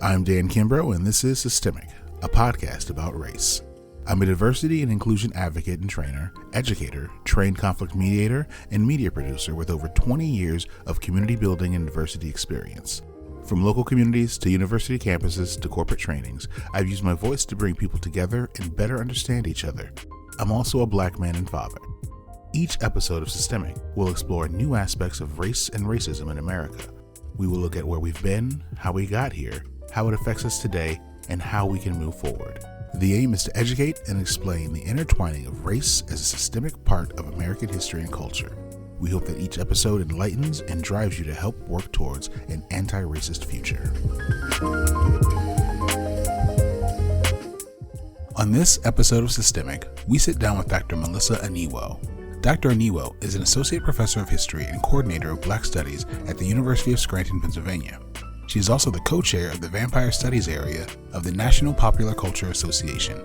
I'm Dan Kimbrough, and this is Systemic, a podcast about race. I'm a diversity and inclusion advocate and trainer, educator, trained conflict mediator, and media producer with over 20 years of community building and diversity experience. From local communities to university campuses to corporate trainings, I've used my voice to bring people together and better understand each other. I'm also a Black man and father. Each episode of Systemic will explore new aspects of race and racism in America. We will look at where we've been, how we got here, how it affects us today, and how we can move forward. The aim is to educate and explain the intertwining of race as a systemic part of American history and culture. We hope that each episode enlightens and drives you to help work towards an anti-racist future. On this episode of Systemic, we sit down with Dr. Melissa Anyiwo. Dr. Anyiwo is an associate professor of history and coordinator of Black Studies at the University of Scranton, Pennsylvania. She is also the co-chair of the Vampire Studies area of the National Popular Culture Association.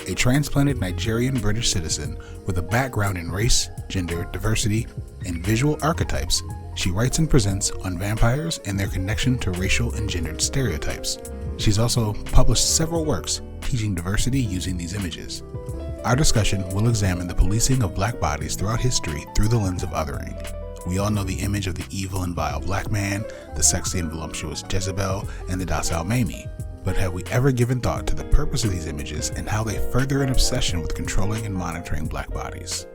A transplanted Nigerian-British citizen with a background in race, gender, diversity, and visual archetypes, she writes and presents on vampires and their connection to racial and gendered stereotypes. She's also published several works teaching diversity using these images. Our discussion will examine the policing of Black bodies throughout history through the lens of othering. We all know the image of the evil and vile Black man, the sexy and voluptuous Jezebel, and the docile Mamie. But have we ever given thought to the purpose of these images and how they further an obsession with controlling and monitoring Black bodies?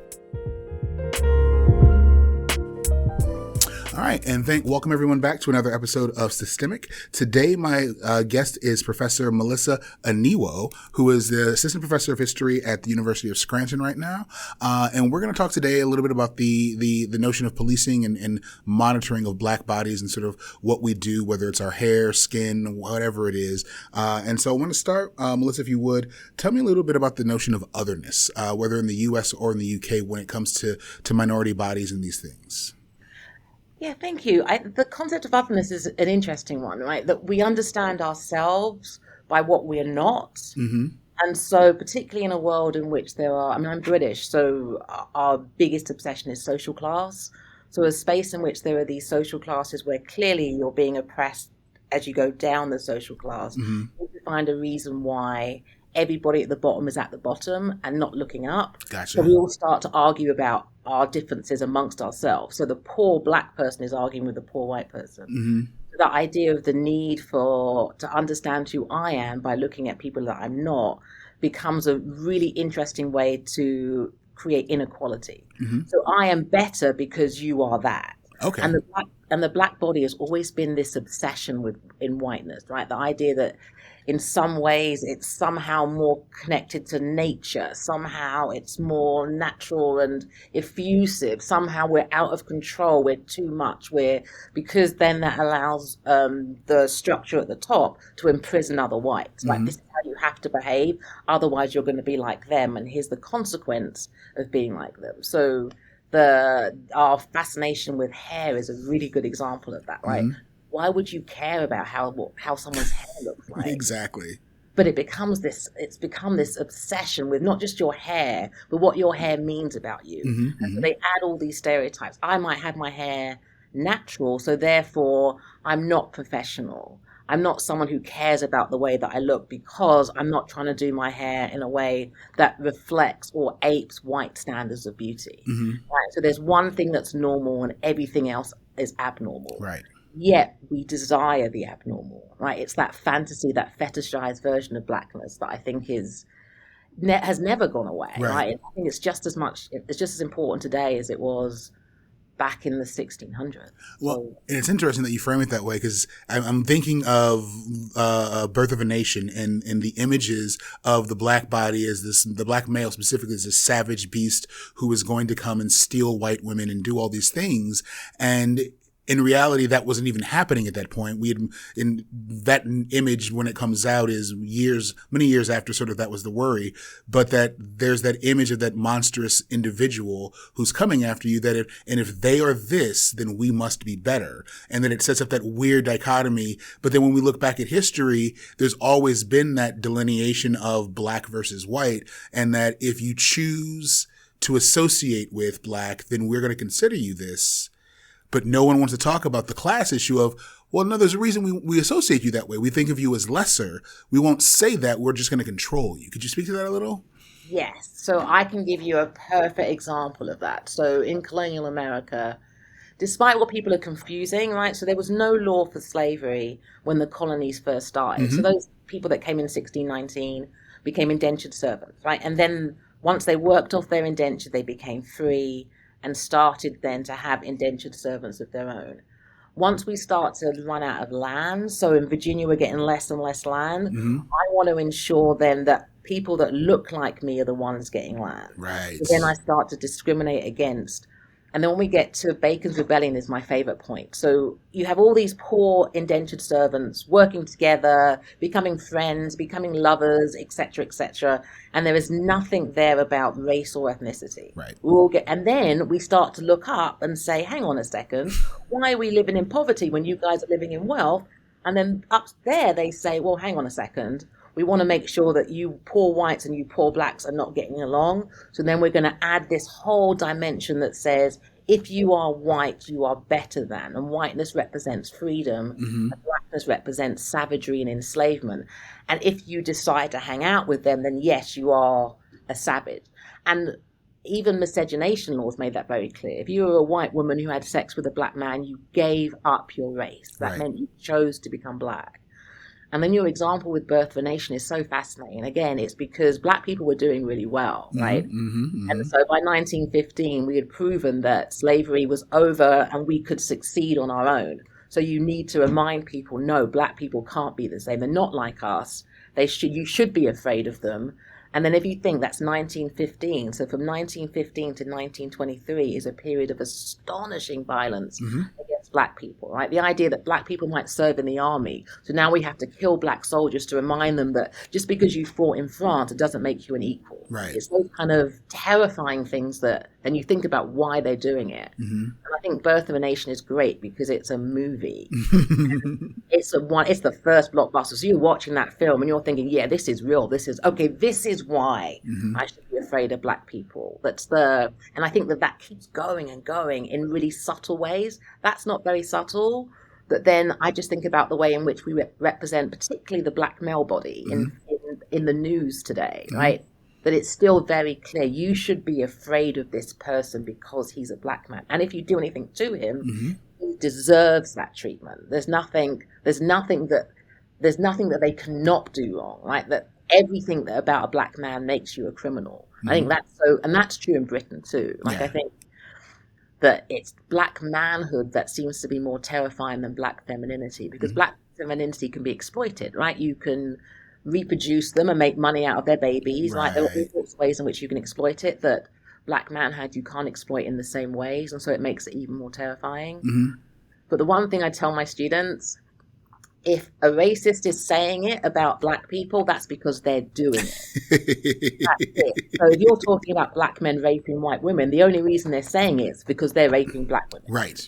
All right, and welcome everyone back to another episode of Systemic. Today, my guest is Professor Melissa Anyiwo, who is the Assistant Professor of History at the University of Scranton right now. And we're going to talk today a little bit about the notion of policing and monitoring of Black bodies and sort of what we do, whether it's our hair, skin, whatever it is. And so I want to start, Melissa, if you would, tell me a little bit about the notion of otherness, whether in the U.S. or in the U.K. when it comes to minority bodies and these things. Yeah, thank you. The concept of otherness is an interesting one, right? That we understand ourselves by what we are not. Mm-hmm. And so particularly in a world in which I'm British, so our biggest obsession is social class. So a space in which there are these social classes where clearly you're being oppressed as you go down the social class. Mm-hmm. You find a reason why everybody at the bottom is at the bottom and not looking up. Gotcha. So we all start to argue about our differences amongst ourselves. So the poor Black person is arguing with the poor white person. Mm-hmm. The idea of the need to understand who I am by looking at people that I'm not becomes a really interesting way to create inequality. Mm-hmm. So I am better because you are that. Okay. And the Black body has always been this obsession in whiteness, right? The idea that in some ways it's somehow more connected to nature, somehow it's more natural and effusive, somehow we're out of control, we're too much, because then that allows the structure at the top to imprison other whites. Mm-hmm. Like, this is how you have to behave, otherwise you're going to be like them, and here's the consequence of being like them. So our fascination with hair is a really good example of that, right? Mm-hmm. Why would you care about how someone's hair looks like? Exactly. But it's become this obsession with not just your hair, but what your hair means about you. Mm-hmm, and so they add all these stereotypes. I might have my hair natural, so therefore I'm not professional. I'm not someone who cares about the way that I look because I'm not trying to do my hair in a way that reflects or apes white standards of beauty. Mm-hmm. Right? So there's one thing that's normal and everything else is abnormal. Right. Yet we desire the abnormal, right? It's that fantasy, that fetishized version of Blackness that I think has never gone away, right? I think it's just as important today as it was back in the 1600s. Well, and it's interesting that you frame it that way, because I'm thinking of Birth of a Nation and the images of the Black body as the Black male specifically as this savage beast who is going to come and steal white women and do all these things. And in reality, that wasn't even happening at that point. In that image, when it comes out, is many years after sort of that was the worry, but that there's that image of that monstrous individual who's coming after you, if they are this, then we must be better. And then it sets up that weird dichotomy. But then when we look back at history, there's always been that delineation of Black versus white, and that if you choose to associate with Black, then we're going to consider you this. But no one wants to talk about the class issue of, Well, no, there's a reason we associate you that way. We think of you as lesser. We won't say that. We're just going to control you. Could you speak to that a little? Yes. So I can give you a perfect example of that. So in colonial America, despite what people are confusing, right? So there was no law for slavery when the colonies first started. So those people that came in 1619 became indentured servants, right? And then once they worked off their indenture, they became free and started then to have indentured servants of their own. Once we start to run out of land, so in Virginia we're getting less and less land, I want to ensure then that people that look like me are the ones getting land. Right. So then I start to discriminate against. And then when we get to Bacon's Rebellion is my favorite point. So you have all these poor indentured servants working together, becoming friends, becoming lovers, etc., etc. And there is nothing there about race or ethnicity. Right. And then we start to look up and say, hang on a second, why are we living in poverty when you guys are living in wealth? And then up there they say, well, hang on a second. We want to make sure that you poor whites and you poor blacks are not getting along. So then we're going to add this whole dimension that says, if you are white, you are better than. And whiteness represents freedom. And blackness represents savagery and enslavement. And if you decide to hang out with them, then yes, you are a savage. And even miscegenation laws made that very clear. If you were a white woman who had sex with a black man, you gave up your race. That meant you chose to become black. And then your example with Birth of a Nation is so fascinating. Again, it's because black people were doing really well, right? And so by 1915, we had proven that slavery was over and we could succeed on our own. So you need to remind people, no, black people can't be the same. They're not like us. You should be afraid of them. And then if you think that's 1915, so from 1915 to 1923 is a period of astonishing violence against black people, right? The idea that black people might serve in the army. So now we have to kill black soldiers to remind them that just because you fought in France, it doesn't make you an equal. Right. It's those kind of terrifying things that then you think about why they're doing it. And I think Birth of a Nation is great because it's a movie. It's the first blockbuster. So you're watching that film and you're thinking, yeah, this is real. This is why I should be afraid of black people. And I think that keeps going and going in really subtle ways. That's not very subtle. But then I just think about the way in which we represent, particularly the black male body in the news today, right? That it's still very clear you should be afraid of this person because he's a black man. And if you do anything to him, he deserves that treatment. There's nothing that they cannot do wrong, right? That everything that about a black man makes you a criminal. I think that's so, and that's true in Britain too. I think that it's black manhood that seems to be more terrifying than black femininity, because black femininity can be exploited, right? You can reproduce them and make money out of their babies. Right? There are all sorts of ways in which you can exploit it that black manhood you can't exploit in the same ways, and so it makes it even more terrifying. But the one thing I tell my students, if a racist is saying it about black people, that's because they're doing it. That's it. So if you're talking about black men raping white women, the only reason they're saying it is because they're raping black women. Right.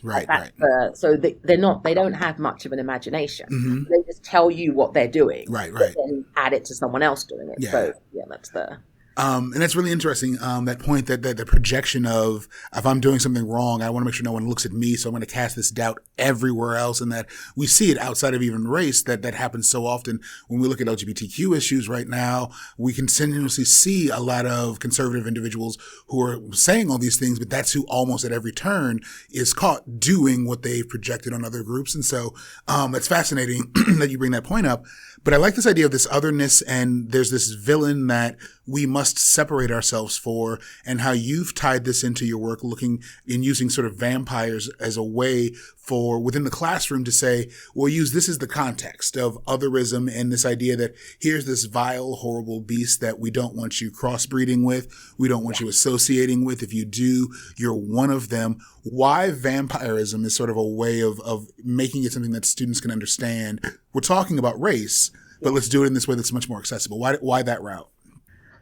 So they don't have much of an imagination. They just tell you what they're doing. Right. But then add it to someone else doing it. Yeah. So yeah, that's the... And that's really interesting, that point that the projection of, if I'm doing something wrong, I want to make sure no one looks at me, so I'm going to cast this doubt everywhere else, and that we see it outside of even race, that happens so often. When we look at LGBTQ issues right now, we continuously see a lot of conservative individuals who are saying all these things, but that's who almost at every turn is caught doing what they've projected on other groups. And so it's fascinating that you bring that point up. But I like this idea of this otherness, and there's this villain that we must separate ourselves for, and how you've tied this into your work, looking in using sort of vampires as a way for within the classroom to say, we'll use this as the context of otherism, and this idea that here's this vile, horrible beast that we don't want you crossbreeding with, we don't want you associating with. If you do, you're one of them. Why vampirism is sort of a way of making it something that students can understand. We're talking about race, but let's do it in this way that's much more accessible. Why that route?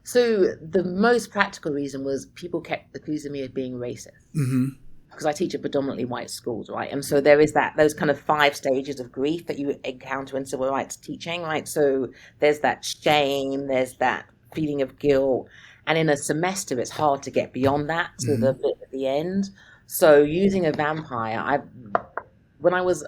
So the most practical reason was people kept accusing me of being racist. Because I teach at predominantly white schools, right? And so there is those kind of 5 stages of grief that you encounter in civil rights teaching, right? So there's that shame, there's that feeling of guilt. And in a semester, it's hard to get beyond that to the bit at the end. So using a vampire, when I was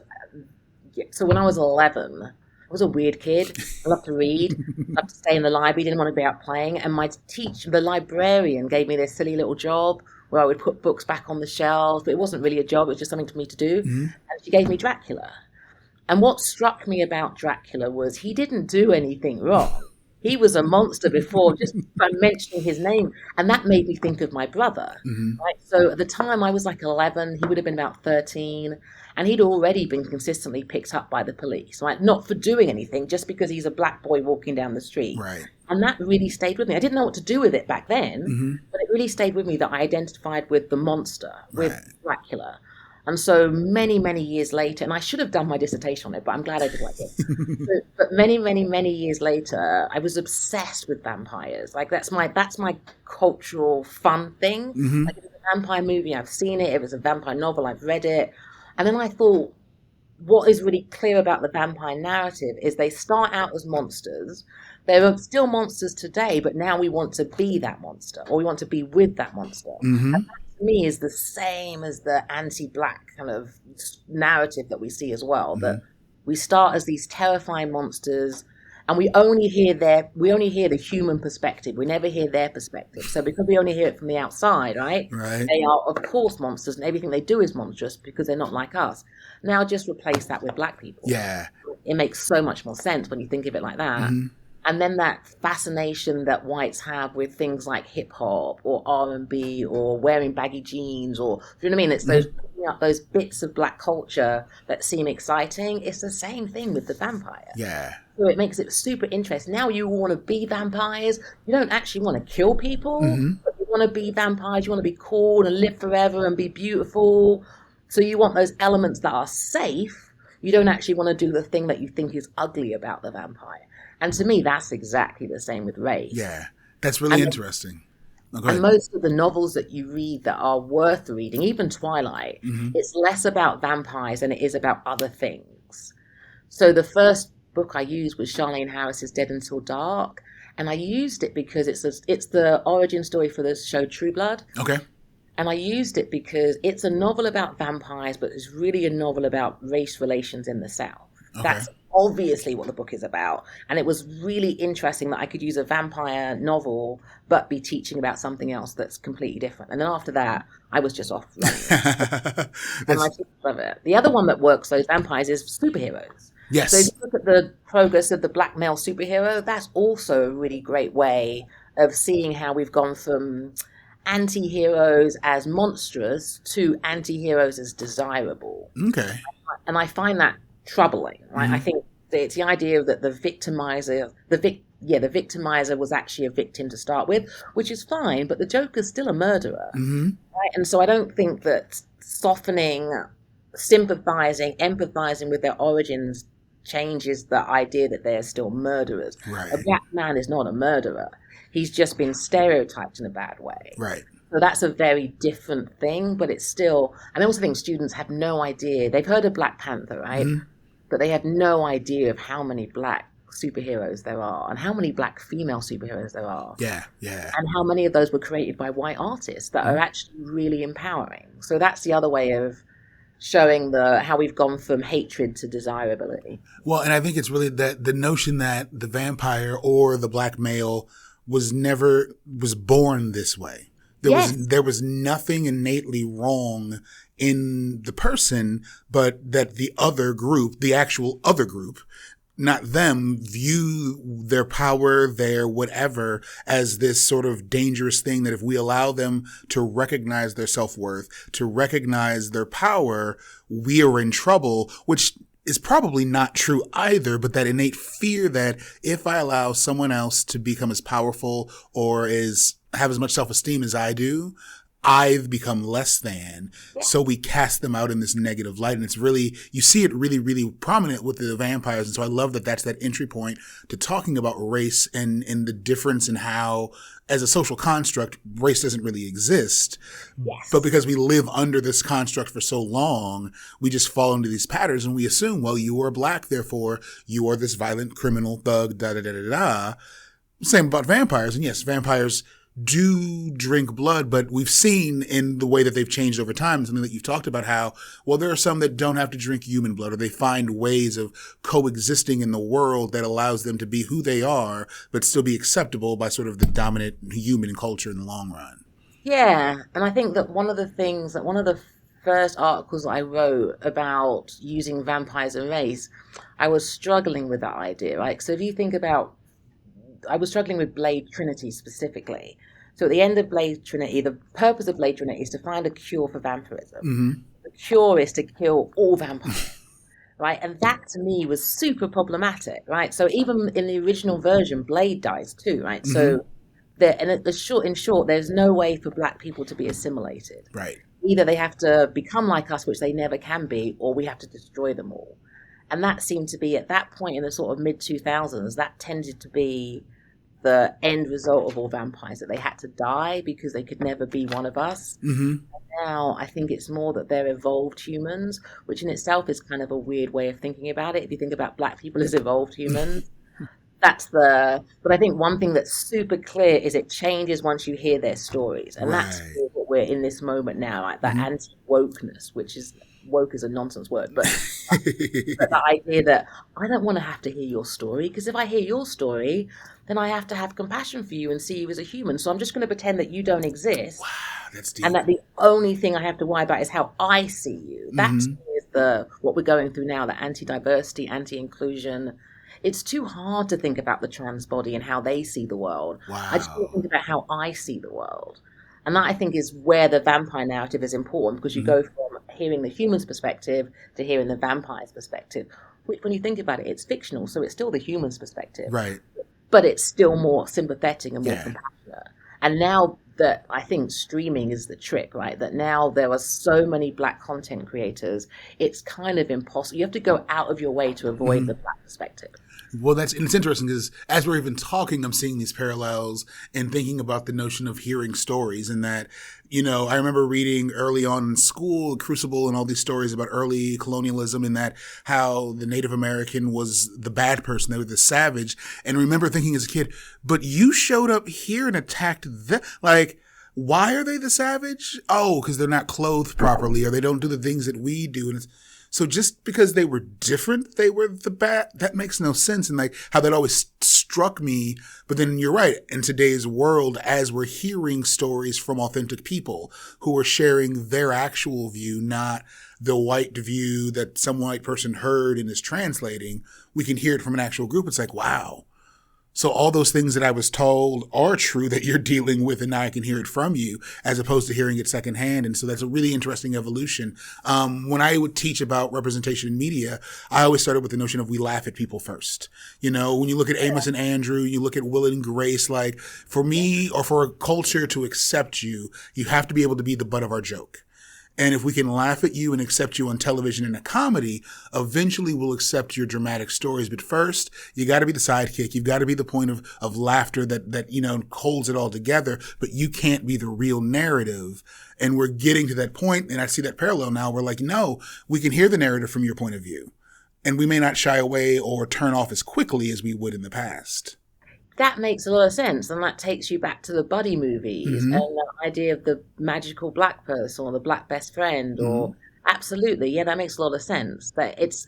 So when I was 11, I was a weird kid. I loved to read. I loved to stay in the library. Didn't want to be out playing. And my teacher, the librarian, gave me this silly little job where I would put books back on the shelves. But it wasn't really a job. It was just something for me to do. And she gave me Dracula. And what struck me about Dracula was he didn't do anything wrong. He was a monster before just by mentioning his name. And that made me think of my brother. Right? So at the time I was like 11, he would have been about 13. And he'd already been consistently picked up by the police, right? Not for doing anything, just because he's a black boy walking down the street. Right. And that really stayed with me. I didn't know what to do with it back then, but it really stayed with me that I identified with the monster, with Dracula. And so many, many years later, and I should have done my dissertation on it, but I'm glad I did like it. But many, many, many years later, I was obsessed with vampires. Like that's my cultural fun thing. Like if it's a vampire movie, I've seen it. If it's a vampire novel, I've read it. And then I thought, what is really clear about the vampire narrative is they start out as monsters. They're still monsters today, but now we want to be that monster, or we want to be with that monster. And that to me is the same as the anti-black kind of narrative that we see as well, that we start as these terrifying monsters and we only hear the human perspective. We never hear their perspective. So because we only hear it from the outside, right? They are, of course, monsters, and everything they do is monstrous because they're not like us. Now just replace that with black people. Yeah. It makes so much more sense when you think of it like that. And then that fascination that whites have with things like hip hop or R&B or wearing baggy jeans, or, do you know what I mean? It's those picking up those bits of black culture that seem exciting. It's the same thing with the vampire. Yeah. So it makes it super interesting. Now you want to be vampires. You don't actually want to kill people, but you want to be vampires. You want to be cool and live forever and be beautiful. So you want those elements that are safe. You don't actually want to do the thing that you think is ugly about the vampire. And to me, that's exactly the same with race. Yeah, that's really interesting. And most of the novels that you read that are worth reading, even Twilight, it's less about vampires than it is about other things. So the first book I used was Charlene Harris's Dead Until Dark. And I used it because it's the origin story for the show True Blood. Okay. And I used it because it's a novel about vampires, but it's really a novel about race relations in the South. Okay. That's obviously what the book is about. And it was really interesting that I could use a vampire novel, but be teaching about something else that's completely different. And then after that, I was just off running. And I just love it. The other one that works those vampires is superheroes. Yes. So if you look at the progress of the black male superhero, that's also a really great way of seeing how we've gone from anti-heroes as monstrous to anti-heroes as desirable. Okay. And I find that troubling, right? I think it's the idea that the victimizer was actually a victim to start with, which is fine, but the Joker's still a murderer, right? And so I don't think that softening, sympathizing, empathizing with their origins changes the idea that they're still murderers. Right. A black man is not a murderer. He's just been stereotyped in a bad way. Right. So that's a very different thing, but it's still, and I also think students have no idea. They've heard of Black Panther, right? But they have no idea of how many black superheroes there are and how many black female superheroes there are. Yeah, yeah. And how many of those were created by white artists that are actually really empowering. So that's the other way of showing how we've gone from hatred to desirability. Well, and I think it's really that the notion that the vampire or the black male was born this way. There was nothing innately wrong in the person, but that the other group, the actual other group, not them, view their power, their whatever, as this sort of dangerous thing that if we allow them to recognize their self-worth, to recognize their power, we are in trouble, which is probably not true either, but that innate fear that if I allow someone else to become as powerful or have as much self-esteem as I do, I've become less than. Yeah. So we cast them out in this negative light. And it's really, you see it really, really prominent with the vampires. And so I love that that's that entry point to talking about race and the difference in how, as a social construct, race doesn't really exist. Yes. But because we live under this construct for so long, we just fall into these patterns and we assume, well, you are black, therefore you are this violent criminal thug, da-da-da-da-da. Same about vampires. And yes, vampires do drink blood, but we've seen in the way that they've changed over time, something that you've talked about, how, well, there are some that don't have to drink human blood, or they find ways of coexisting in the world that allows them to be who they are, but still be acceptable by sort of the dominant human culture in the long run. Yeah, and I think that one of the first articles I wrote about using vampires and race, I was struggling with that idea, right? So if you think about, I was struggling with Blade Trinity specifically. So at the end of Blade Trinity, the purpose of Blade Trinity is to find a cure for vampirism. Mm-hmm. The cure is to kill all vampires, right? And that to me was super problematic, right? So even in the original version, Blade dies too, right? Mm-hmm. So in short, there's no way for Black people to be assimilated. Right. Either they have to become like us, which they never can be, or we have to destroy them all. And that seemed to be, at that point in the sort of mid-2000s, that tended to be the end result of all vampires, that they had to die because they could never be one of us. Mm-hmm. Now I think it's more that they're evolved humans, which in itself is kind of a weird way of thinking about it. If you think about Black people as evolved humans, but I think one thing that's super clear is it changes once you hear their stories. And that's what we're in this moment now, like that anti-wokeness, which is, woke is a nonsense word, but the idea that I don't want to have to hear your story, because if I hear your story, then I have to have compassion for you and see you as a human. So I'm just going to pretend that you don't exist. Wow, that's deep. And that the only thing I have to worry about is how I see you. That is what we're going through now, the anti-diversity, anti-inclusion. It's too hard to think about the trans body and how they see the world. Wow. I just want to think about how I see the world. And that, I think, is where the vampire narrative is important, because you go from hearing the human's perspective to hearing the vampire's perspective, which, when you think about it, it's fictional, so it's still the human's perspective. Right. But it's still more sympathetic and more compassionate. And now that I think streaming is the trick, right? That now there are so many Black content creators, it's kind of impossible. You have to go out of your way to avoid the Black perspective. Well, it's interesting because as we're even talking, I'm seeing these parallels and thinking about the notion of hearing stories, and that, you know, I remember reading early on in school, Crucible and all these stories about early colonialism, and that how the Native American was the bad person, they were the savage. And I remember thinking as a kid, but you showed up here and attacked them. Like, why are they the savage? Oh, because they're not clothed properly, or they don't do the things that we do. And it's, so just because they were different, they were the bad, that makes no sense. And like how that always struck me. But then you're right. In today's world, as we're hearing stories from authentic people who are sharing their actual view, not the white view that some white person heard and is translating, we can hear it from an actual group. It's like, wow. So all those things that I was told are true that you're dealing with, and now I can hear it from you as opposed to hearing it secondhand. And so that's a really interesting evolution. When I would teach about representation in media, I always started with the notion of we laugh at people first. You know, when you look at Amos and Andrew, you look at Will and Grace, like for me or for a culture to accept you, you have to be able to be the butt of our joke. And if we can laugh at you and accept you on television in a comedy, eventually we'll accept your dramatic stories. But first, you got to be the sidekick. You've got to be the point of laughter that, you know, holds it all together. But you can't be the real narrative. And we're getting to that point, and I see that parallel now. We're like, no, we can hear the narrative from your point of view. And we may not shy away or turn off as quickly as we would in the past. That makes a lot of sense, and that takes you back to the buddy movies and the idea of the magical Black person or the Black best friend, or absolutely, yeah, that makes a lot of sense. That it's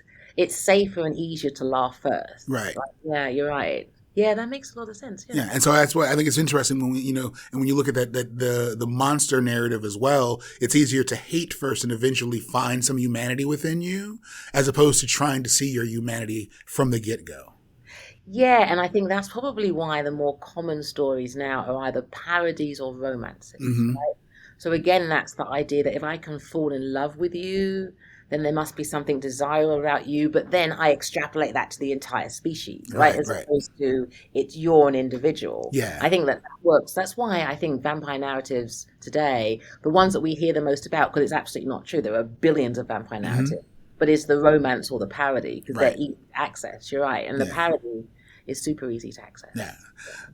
safer and easier to laugh first. Right. Like, yeah, you're right. Yeah, that makes a lot of sense. Yeah. And so that's why I think it's interesting when we, you know, and when you look at that the monster narrative as well, it's easier to hate first and eventually find some humanity within you, as opposed to trying to see your humanity from the get-go. Yeah, and I think that's probably why the more common stories now are either parodies or romances. Right? So again, that's the idea that if I can fall in love with you, then there must be something desirable about you. But then I extrapolate that to the entire species, right? As opposed to you're an individual. Yeah. I think that works. That's why I think vampire narratives today, the ones that we hear the most about, because it's absolutely not true. There are billions of vampire narratives, but it's the romance or the parody, because they're easy to access. You're right. And the parody is super easy to access. Yeah.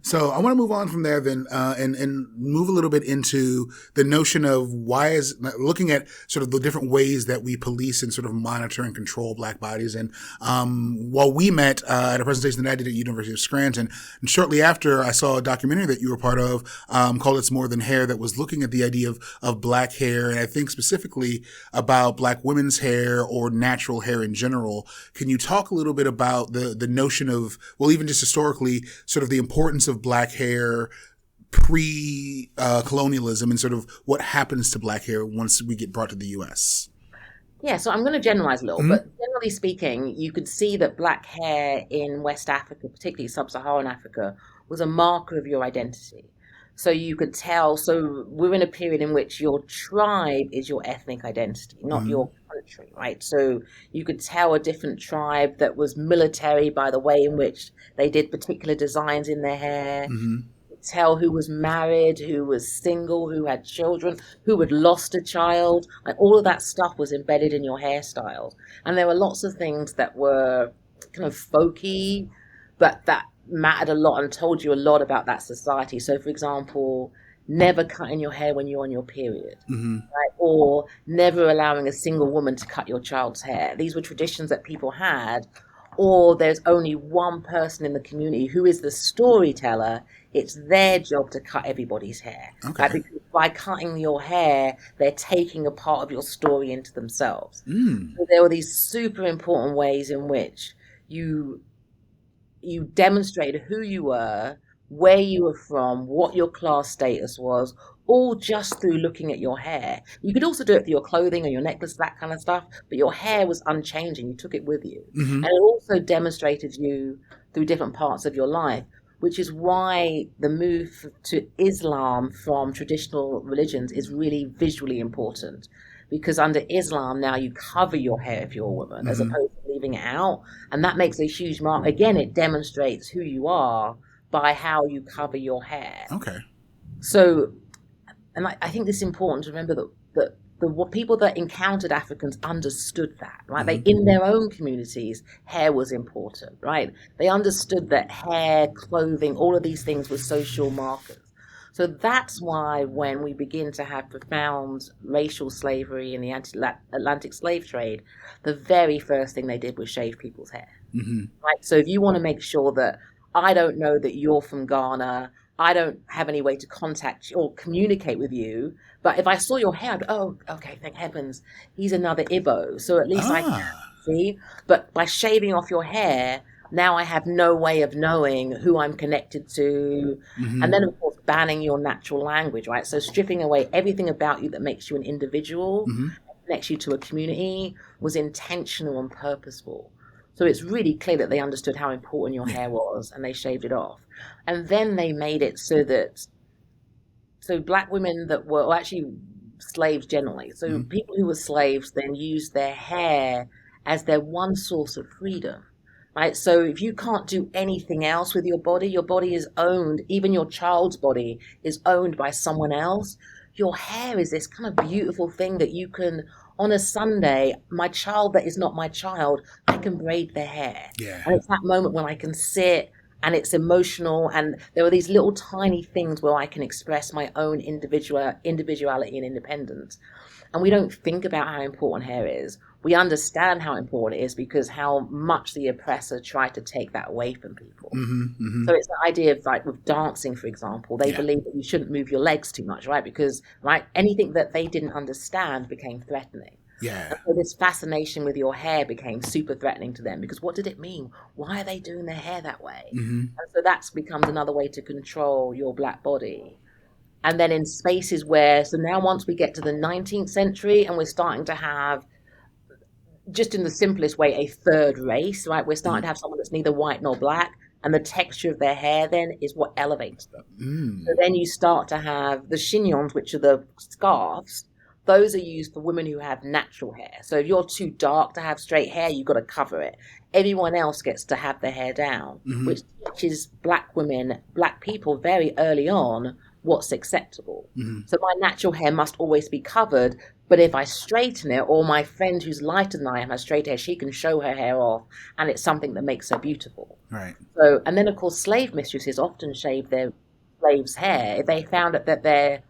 So I want to move on from there then and move a little bit into the notion of looking at sort of the different ways that we police and sort of monitor and control Black bodies. And while we met at a presentation that I did at University of Scranton, and shortly after I saw a documentary that you were part of called It's More Than Hair, that was looking at the idea of Black hair, and I think specifically about Black women's hair or natural hair in general. Can you talk a little bit about the notion of, well, even just historically, sort of the importance of Black hair pre-colonialism and sort of what happens to Black hair once we get brought to the U.S.? Yeah, so I'm going to generalize a little, but generally speaking, you could see that Black hair in West Africa, particularly Sub-Saharan Africa, was a marker of your identity. So you could tell, so we're in a period in which your tribe is your ethnic identity, not your country, right? So you could tell a different tribe that was military by the way in which they did particular designs in their hair. You could tell who was married, who was single, who had children, who had lost a child. Like all of that stuff was embedded in your hairstyles. And there were lots of things that were kind of folky, but that mattered a lot and told you a lot about that society. So, for example, never cutting your hair when you're on your period, right? Or never allowing a single woman to cut your child's hair. These were traditions that people had. Or there's only one person in the community who is the storyteller. It's their job to cut everybody's hair. Okay. Right? Because by cutting your hair, they're taking a part of your story into themselves. So there were these super important ways in which you demonstrated who you were, where you were from, what your class status was, all just through looking at your hair. You could also do it for your clothing or your necklace, that kind of stuff, but your hair was unchanging. You took it with you. And it also demonstrated you through different parts of your life, which is why the move to Islam from traditional religions is really visually important. Because under Islam now you cover your hair if you're a woman as opposed to leaving it out. And that makes a huge mark. Again, it demonstrates who you are by how you cover your hair. Okay. So, and I think it's important to remember that the people that encountered Africans understood that, right? They, in their own communities, hair was important, right? They understood that hair, clothing, all of these things were social markers. So that's why when we begin to have profound racial slavery in the Atlantic slave trade, the very first thing they did was shave people's hair. Right? So if you want to make sure that I don't know that you're from Ghana, I don't have any way to contact you or communicate with you, but if I saw your hair, I'd be, oh, okay, thank heavens, he's another Igbo. So at least I can see. But by shaving off your hair, now I have no way of knowing who I'm connected to. And then, of course, banning your natural language, right? So stripping away everything about you that makes you an individual, connects you to a community, was intentional and purposeful. So it's really clear that they understood how important your hair was and they shaved it off. And then they made it so Black women that were, or actually slaves generally, so people who were slaves then used their hair as their one source of freedom. Right, so if you can't do anything else with your body is owned, even your child's body is owned by someone else. Your hair is this kind of beautiful thing that you can, on a Sunday, my child that is not my child, I can braid their hair. Yeah. And it's that moment when I can sit and it's emotional, and there are these little tiny things where I can express my own individuality and independence. And we don't think about how important hair is. We understand how important it is because how much the oppressor tried to take that away from people. So it's the idea of, like, with dancing, for example, they believe that you shouldn't move your legs too much, right? Because, right, anything that they didn't understand became threatening. Yeah. And so this fascination with your hair became super threatening to them because what did it mean? Why are they doing their hair that way? And so that's becomes another way to control your Black body. And then in spaces where, so now once we get to the 19th century and we're starting to have, just in the simplest way, a third race, right? We're starting to have someone that's neither white nor Black, and the texture of their hair then is what elevates them. So then you start to have the chignons, which are the scarves. Those are used for women who have natural hair. So if you're too dark to have straight hair, you've got to cover it. Everyone else gets to have their hair down, which teaches Black women, Black people very early on, what's acceptable. Mm-hmm. So my natural hair must always be covered, but if I straighten it, or my friend who's lighter than I am has straight hair, she can show her hair off, and it's something that makes her beautiful. Right. So, and then of course slave mistresses often shave their slaves' hair if they found out that their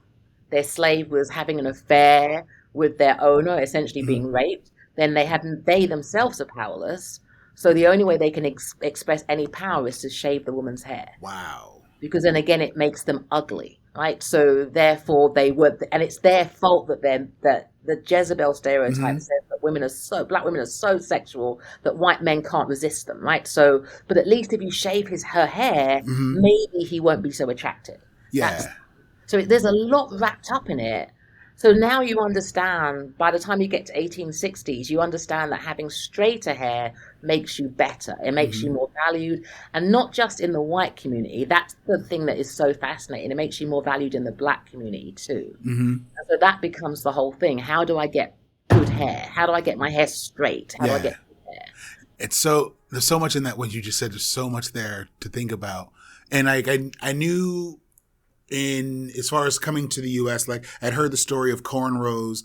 slave was having an affair with their owner, essentially being raped. Then they themselves are powerless. So the only way they can express any power is to shave the woman's hair. Wow. Because then again, it makes them ugly, right? So therefore and it's their fault that the Jezebel stereotype says that black women are so sexual that white men can't resist them, right? So, but at least if you shave her hair, maybe he won't be so attractive. Yeah. So there's a lot wrapped up in it. So now you understand, by the time you get to 1860s, you understand that having straighter hair makes you better. It makes you more valued. And not just in the white community. That's the thing that is so fascinating. It makes you more valued in the black community too. And so that becomes the whole thing. How do I get good hair? How do I get my hair straight? How do I get good hair? There's so much in that what you just said. There's so much there to think about. And I knew... as far as coming to the U.S., like I'd heard the story of cornrows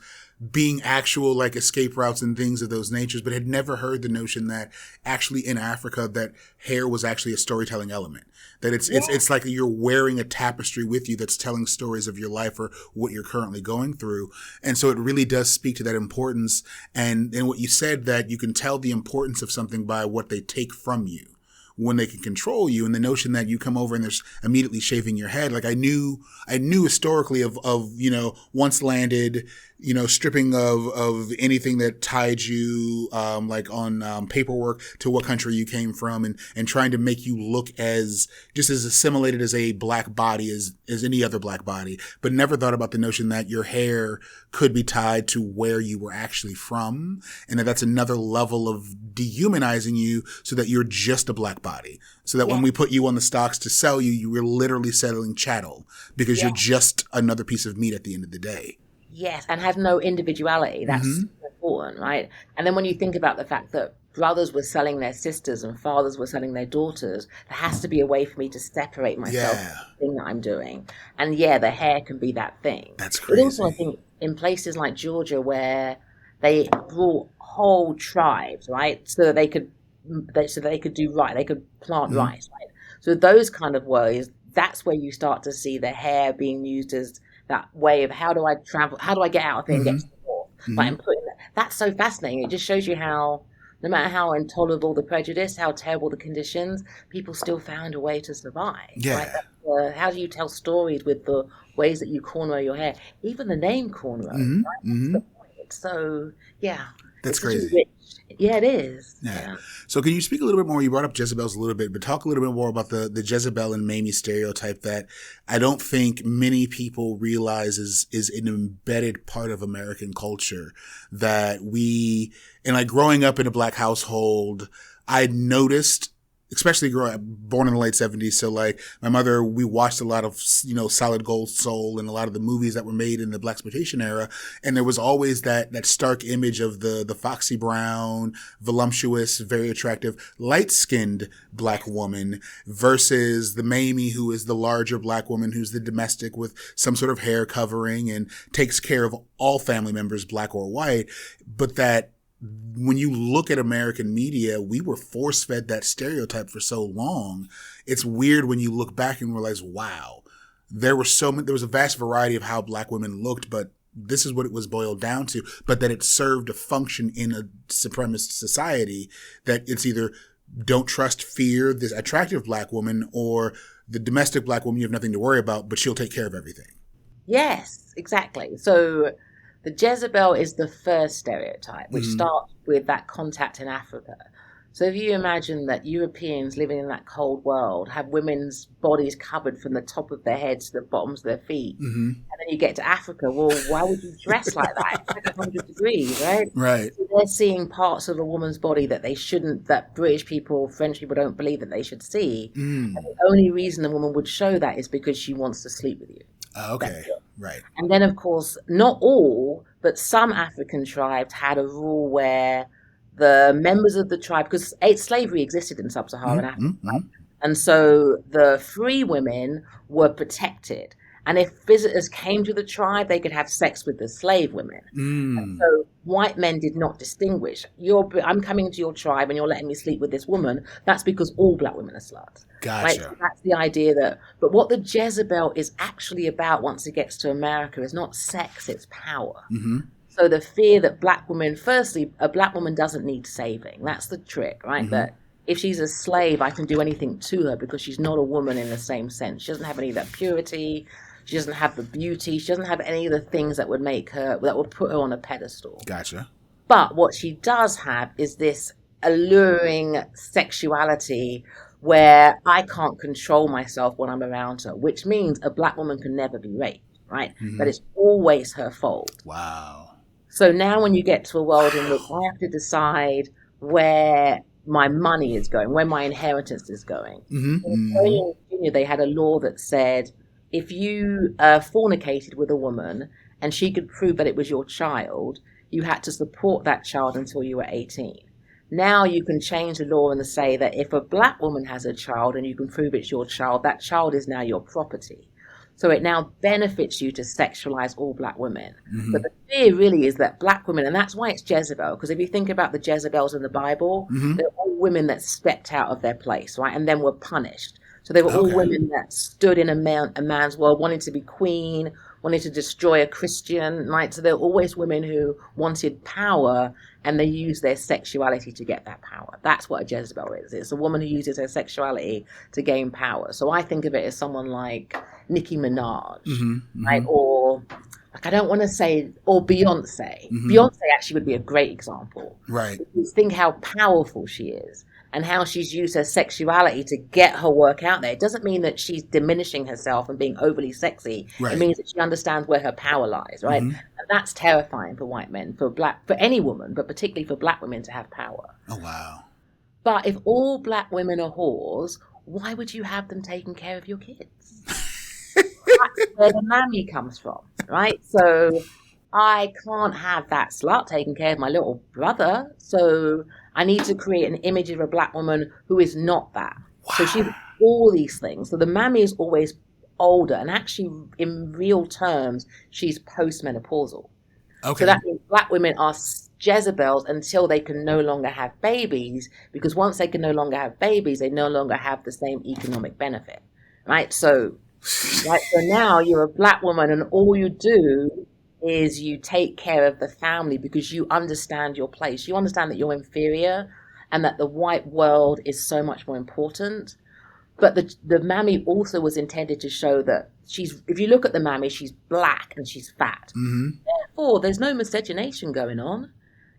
being actual like escape routes and things of those natures, but had never heard the notion that actually in Africa that hair was actually a storytelling element. That it's like you're wearing a tapestry with you that's telling stories of your life or what you're currently going through. And so it really does speak to that importance. And what you said, that you can tell the importance of something by what they take from you when they can control you, and the notion that you come over and there's immediately shaving your head. Like I knew historically of once landed, stripping of anything that tied you, like on paperwork to what country you came from, and trying to make you look as just as assimilated as a black body as any other black body, but never thought about the notion that your hair could be tied to where you were actually from, and that's another level of dehumanizing you so that you're just a black body. So that when we put you on the stocks to sell you, you were literally selling chattel because you're just another piece of meat at the end of the day. Yes, and has no individuality. That's important, right? And then when you think about the fact that brothers were selling their sisters and fathers were selling their daughters, there has to be a way for me to separate myself from the thing that I'm doing. And the hair can be that thing. That's crazy. But also, I think in places like Georgia where they brought whole tribes, right, so that they could do right, they could plant rice, right? So those kind of ways, that's where you start to see the hair being used as that way of how do I travel, how do I get out of here and get to the north? Like, and that's so fascinating. It just shows you how, no matter how intolerable the prejudice, how terrible the conditions, people still found a way to survive. Yeah. Right? How do you tell stories with the ways that you cornrow your hair? Even the name cornrow, right? That's the point. So, that's crazy. Rich. Yeah, it is. Yeah. So can you speak a little bit more? You brought up Jezebels a little bit, but talk a little bit more about the Jezebel and Mamie stereotype that I don't think many people realize is an embedded part of American culture, that and like growing up in a black household, I noticed, especially born in the late 70s. So like my mother, we watched a lot of, Solid Gold Soul and a lot of the movies that were made in the blaxploitation era. And there was always that stark image of the foxy brown, voluptuous, very attractive, light-skinned black woman versus the Mamie, who is the larger black woman, who's the domestic with some sort of hair covering and takes care of all family members, black or white. But that when you look at American media, we were force-fed that stereotype for so long. It's weird when you look back and realize, wow, there was a vast variety of how black women looked, but this is what it was boiled down to. But that it served a function in a supremacist society, that it's either don't trust, fear this attractive black woman, or the domestic black woman you have nothing to worry about, but she'll take care of everything. Yes, exactly. So the Jezebel is the first stereotype, which starts with that contact in Africa. So if you imagine that Europeans living in that cold world have women's bodies covered from the top of their heads to the bottoms of their feet, and then you get to Africa, well, why would you dress like that? It's like 100 degrees, right? Right. So they're seeing parts of a woman's body that that British people, French people don't believe that they should see. And the only reason a woman would show that is because she wants to sleep with you. Okay. Right. And then, of course, not all, but some African tribes had a rule where the members of the tribe, because slavery existed in sub-Saharan Africa, and so the free women were protected. And if visitors came to the tribe, they could have sex with the slave women. Mm. So white men did not distinguish. I'm coming to your tribe and you're letting me sleep with this woman. That's because all black women are sluts. Gotcha. Right? So that's the idea that, but what the Jezebel is actually about once it gets to America is not sex, it's power. Mm-hmm. So the fear that black women, firstly, a black woman doesn't need saving. That's the trick, right? Mm-hmm. That if she's a slave, I can do anything to her because she's not a woman in the same sense. She doesn't have any of that purity. She doesn't have the beauty. She doesn't have any of the things that would put her on a pedestal. Gotcha. But what she does have is this alluring sexuality where I can't control myself when I'm around her, which means a black woman can never be raped, right? Mm-hmm. But it's always her fault. Wow. So now when you get to a world in which I have to decide where my money is going, where my inheritance is going. Mm-hmm. In Virginia, they had a law that said if you fornicated with a woman and she could prove that it was your child, you had to support that child until you were 18. Now you can change the law and say that if a black woman has a child and you can prove it's your child, that child is now your property. So it now benefits you to sexualize all black women. Mm-hmm. But the fear really is that black women, and that's why it's Jezebel, because if you think about the Jezebels in the Bible, mm-hmm. they're all women that stepped out of their place, right? And then were punished. So they were all women that stood in a man's world, wanting to be queen, wanting to destroy a Christian, right? So they're always women who wanted power, and they use their sexuality to get that power. That's what a Jezebel is. It's a woman who uses her sexuality to gain power. So I think of it as someone like Nicki Minaj, mm-hmm. right? Or like, I don't want to say, or Beyonce. Mm-hmm. Beyonce actually would be a great example. Right. Because think how powerful she is and how she's used her sexuality to get her work out there. It doesn't mean that she's diminishing herself and being overly sexy. Right. It means that she understands where her power lies, right? Mm-hmm. And that's terrifying for white men, for any woman, but particularly for black women to have power. Oh, wow. But if all black women are whores, why would you have them taking care of your kids? That's where the mammy comes from, right? So I can't have that slut taking care of my little brother. So I need to create an image of a black woman who is not that. Wow. So she's all these things. So the mammy is always older, and actually in real terms, she's postmenopausal. Okay. So that means black women are Jezebels until they can no longer have babies, because once they can no longer have babies, they no longer have the same economic benefit, right? So now you're a black woman and all you do is you take care of the family because you understand your place. You understand that you're inferior and that the white world is so much more important. But the mammy also was intended to show that if you look at the mammy, she's black and she's fat. Mm-hmm. Therefore, there's no miscegenation going on.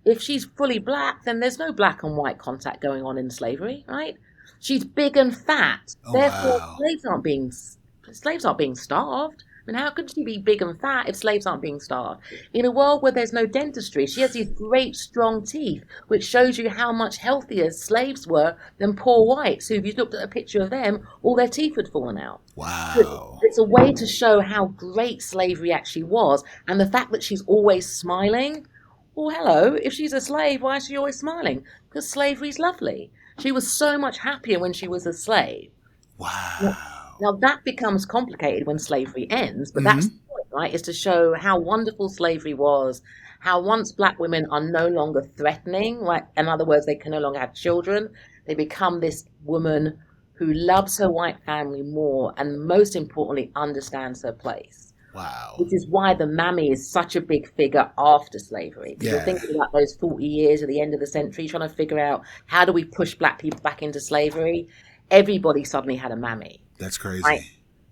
If she's fully black, then there's no black and white contact going on in slavery, right? She's big and fat. Oh, Therefore, wow. slaves aren't being starved. I mean, how could she be big and fat if slaves aren't being starved? In a world where there's no dentistry, she has these great, strong teeth, which shows you how much healthier slaves were than poor whites, who, if you looked at a picture of them, all their teeth had fallen out. Wow. It's a way to show how great slavery actually was. And the fact that she's always smiling, well, hello, if she's a slave, why is she always smiling? Because slavery's lovely. She was so much happier when she was a slave. Wow. Now that becomes complicated when slavery ends, but that's the point, right? Is to show how wonderful slavery was, how once black women are no longer threatening, right? In other words, they can no longer have children. They become this woman who loves her white family more and most importantly understands her place. Wow. Which is why the mammy is such a big figure after slavery. Because you're thinking about those 40 years at the end of the century, trying to figure out how do we push black people back into slavery. Everybody suddenly had a mammy. That's crazy. Right?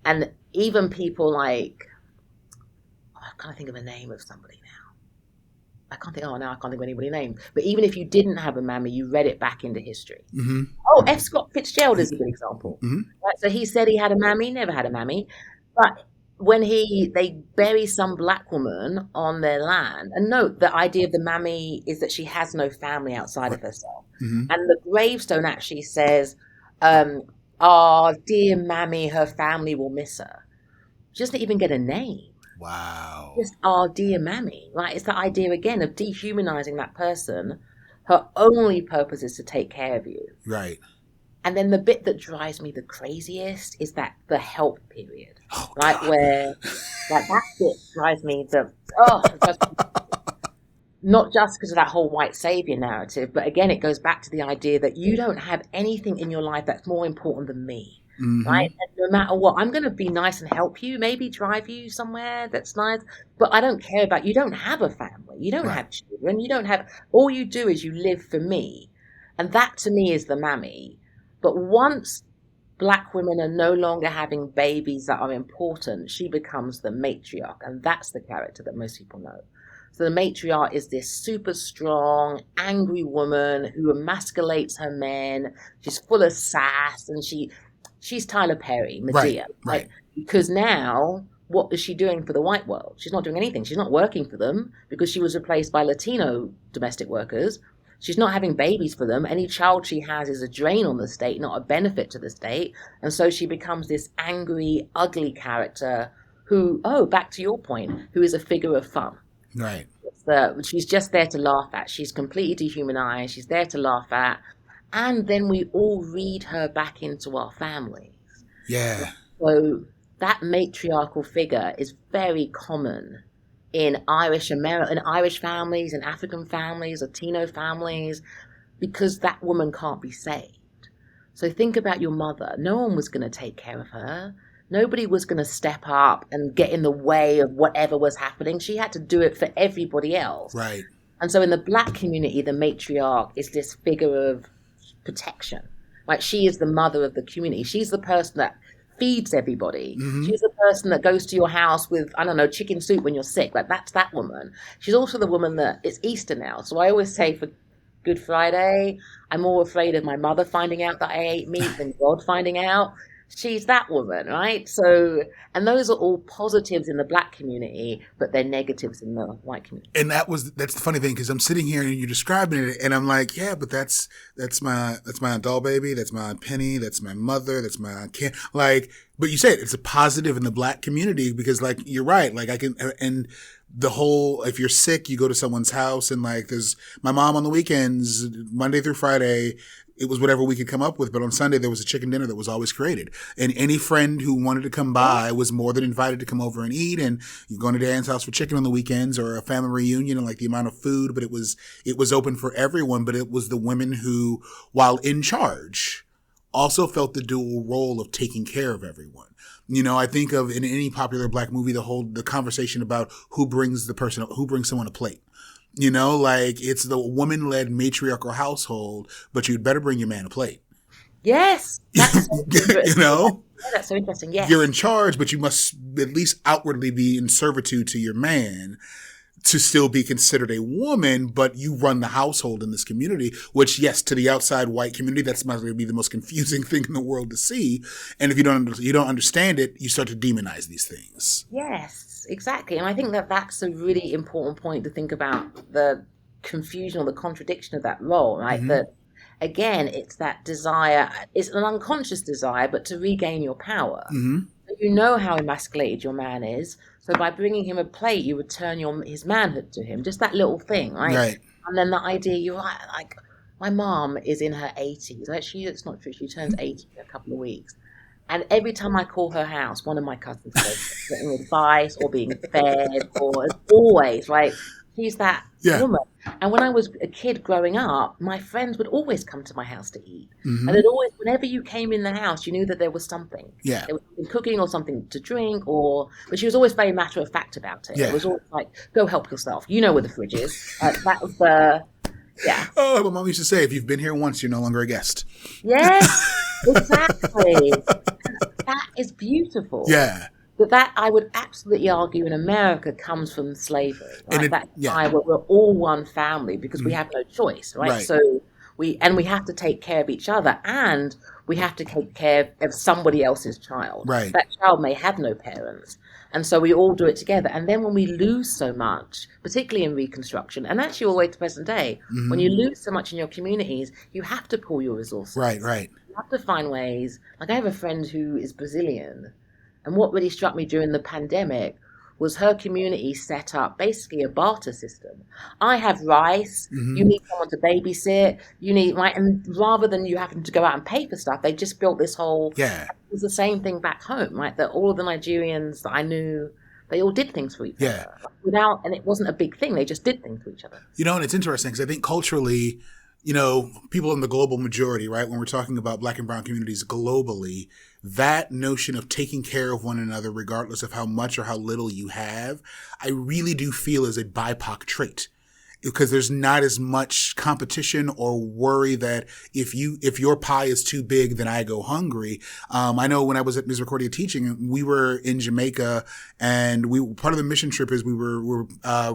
And even people like, I can't think of a name of somebody now. I can't think of anybody's name. But even if you didn't have a mammy, you read it back into history. Mm-hmm. Oh, F. Scott Fitzgerald is a good example. Mm-hmm. Right? So he said he had a mammy, never had a mammy. But when they bury some black woman on their land, and note the idea of the mammy is that she has no family outside of herself. Mm-hmm. And the gravestone actually says, "Our dear mammy, her family will miss her." She doesn't even get a name. Wow. Just our dear mammy. Right? It's the idea again of dehumanizing that person. Her only purpose is to take care of you. Right. And then the bit that drives me the craziest is that the help period, Oh, right? God. Where, like, that bit drives me not just because of that whole white savior narrative, but again, it goes back to the idea that you don't have anything in your life that's more important than me, Mm-hmm. right? And no matter what, I'm going to be nice and help you, maybe drive you somewhere that's nice, but I don't care about, you don't have a family, you don't Right. have children, you don't have, all you do is you live for me. And that to me is the Mammy. But once Black women are no longer having babies that are important, she becomes the matriarch. And that's the character that most people know. So the matriarch is this super strong, angry woman who emasculates her men. She's full of sass, and she's Tyler Perry, Medea. Right. Because now, what is she doing for the white world? She's not doing anything. She's not working for them because she was replaced by Latino domestic workers. She's not having babies for them. Any child she has is a drain on the state, not a benefit to the state. And so she becomes this angry, ugly character who, back to your point, who is a figure of fun. Right. She's just there to laugh at. She's completely dehumanized. She's there to laugh at. And then we all read her back into our families. Yeah. So that matriarchal figure is very common in Irish families, in African families, Latino families, because that woman can't be saved. So think about your mother. No one was going to take care of her. Nobody was going to step up and get in the way of whatever was happening. She had to do it for everybody else. Right. And so in the Black community, the matriarch is this figure of protection. Like, she is the mother of the community. She's the person that feeds everybody. Mm-hmm. She's the person that goes to your house with, I don't know, chicken soup when you're sick. Like, that's that woman. She's also the woman that, it's Easter now. So I always say for Good Friday, I'm more afraid of my mother finding out that I ate meat than God finding out. She's that woman, right? So, and those are all positives in the Black community, but they're negatives in the white community. And that's the funny thing, because I'm sitting here and you're describing it, and I'm like, yeah, but that's my Aunt Doll baby, that's my Aunt Penny, that's my mother, that's my Aunt Ken. Like, but you said it's a positive in the Black community because, like, you're right. Like, I can, and the whole, if you're sick, you go to someone's house, and like, there's my mom on the weekends, Monday through Friday. It was whatever we could come up with. But on Sunday, there was a chicken dinner that was always created. And any friend who wanted to come by was more than invited to come over and eat. And you're going to Dan's house for chicken on the weekends or a family reunion, and like the amount of food. But it was open for everyone. But it was the women who, while in charge, also felt the dual role of taking care of everyone. You know, I think of in any popular Black movie, the conversation about who brings someone a plate. You know, like, it's the woman-led matriarchal household, but you'd better bring your man a plate. Yes. That's so you know? Yeah, that's so interesting, yes. You're in charge, but you must at least outwardly be in servitude to your man to still be considered a woman, but you run the household in this community, which, yes, to the outside white community, that's going to be the most confusing thing in the world to see. And if you don't understand it, you start to demonize these things. Yes. Exactly. And I think that that's a really important point to think about, the confusion or the contradiction of that role, right? Mm-hmm. That, again, it's that desire, it's an unconscious desire, but to regain your power. Mm-hmm. You know how emasculated your man is. So by bringing him a plate, you return his manhood to him. Just that little thing, right? Right. And then the idea, you're right, like, my mom is in her 80s. Actually, it's not true. She turns 80 in a couple of weeks. And every time I call her house, one of my cousins goes getting advice or being fed, or as always, right? She's that woman. And when I was a kid growing up, my friends would always come to my house to eat. Mm-hmm. And it always, whenever you came in the house, you knew that there was something. Yeah. There was something cooking or something to drink, but she was always very matter of fact about it. Yeah. It was always like, go help yourself. You know where the fridge is. That was yeah. Oh, my mom used to say, if you've been here once, you're no longer a guest. Yes, exactly. That is beautiful. Yeah. But that, I would absolutely argue, in America comes from slavery. Right? Where we're all one family because we have no choice, right? So we have to take care of each other, and we have to take care of somebody else's child. Right. That child may have no parents. And so we all do it together. And then when we lose so much, particularly in Reconstruction, and actually all the way to present day, when you lose so much in your communities, you have to pull your resources. Right. You have to find ways. Like, I have a friend who is Brazilian, and what really struck me during the pandemic was her community set up basically a barter system. I have rice, you need someone to babysit, you need, right? And rather than you having to go out and pay for stuff, they just built this whole, Yeah. it was the same thing back home, right? That all of the Nigerians that I knew, they all did things for each other. Without, and it wasn't a big thing, they just did things for each other. You know, and it's interesting because I think culturally, you know, people in the global majority, right, when we're talking about Black and brown communities globally, that notion of taking care of one another, regardless of how much or how little you have, I really do feel is a BIPOC trait. Because there's not as much competition or worry that if your pie is too big, then I go hungry. I know when I was at Misericordia teaching, we were in Jamaica, and part of the mission trip is we were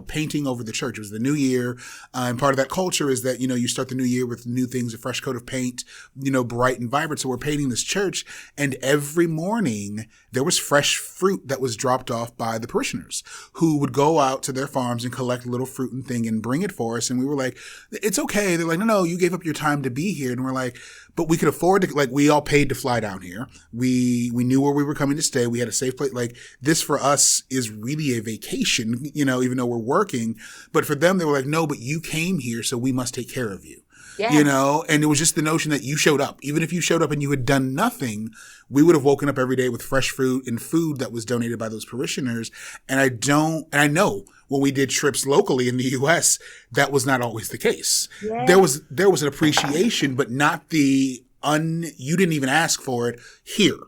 painting over the church. It was the new year, and part of that culture is that, you know, you start the new year with new things, a fresh coat of paint, you know, bright and vibrant. So we're painting this church, and every morning there was fresh fruit that was dropped off by the parishioners who would go out to their farms and collect little fruit and thing and bring it for us. And we were like, it's okay. They're like, no, you gave up your time to be here. And we're like, but we could afford to, like, we all paid to fly down here. We knew where we were coming to stay. We had a safe place. Like, this for us is really a vacation, you know, even though we're working. But for them, they were like, no, but you came here, so we must take care of you. Yes. You know, and it was just the notion that you showed up. Even if you showed up and you had done nothing, we would have woken up every day with fresh fruit and food that was donated by those parishioners. And I know when we did trips locally in the U.S., that was not always the case. Yeah. There was an appreciation, but not you didn't even ask for it here.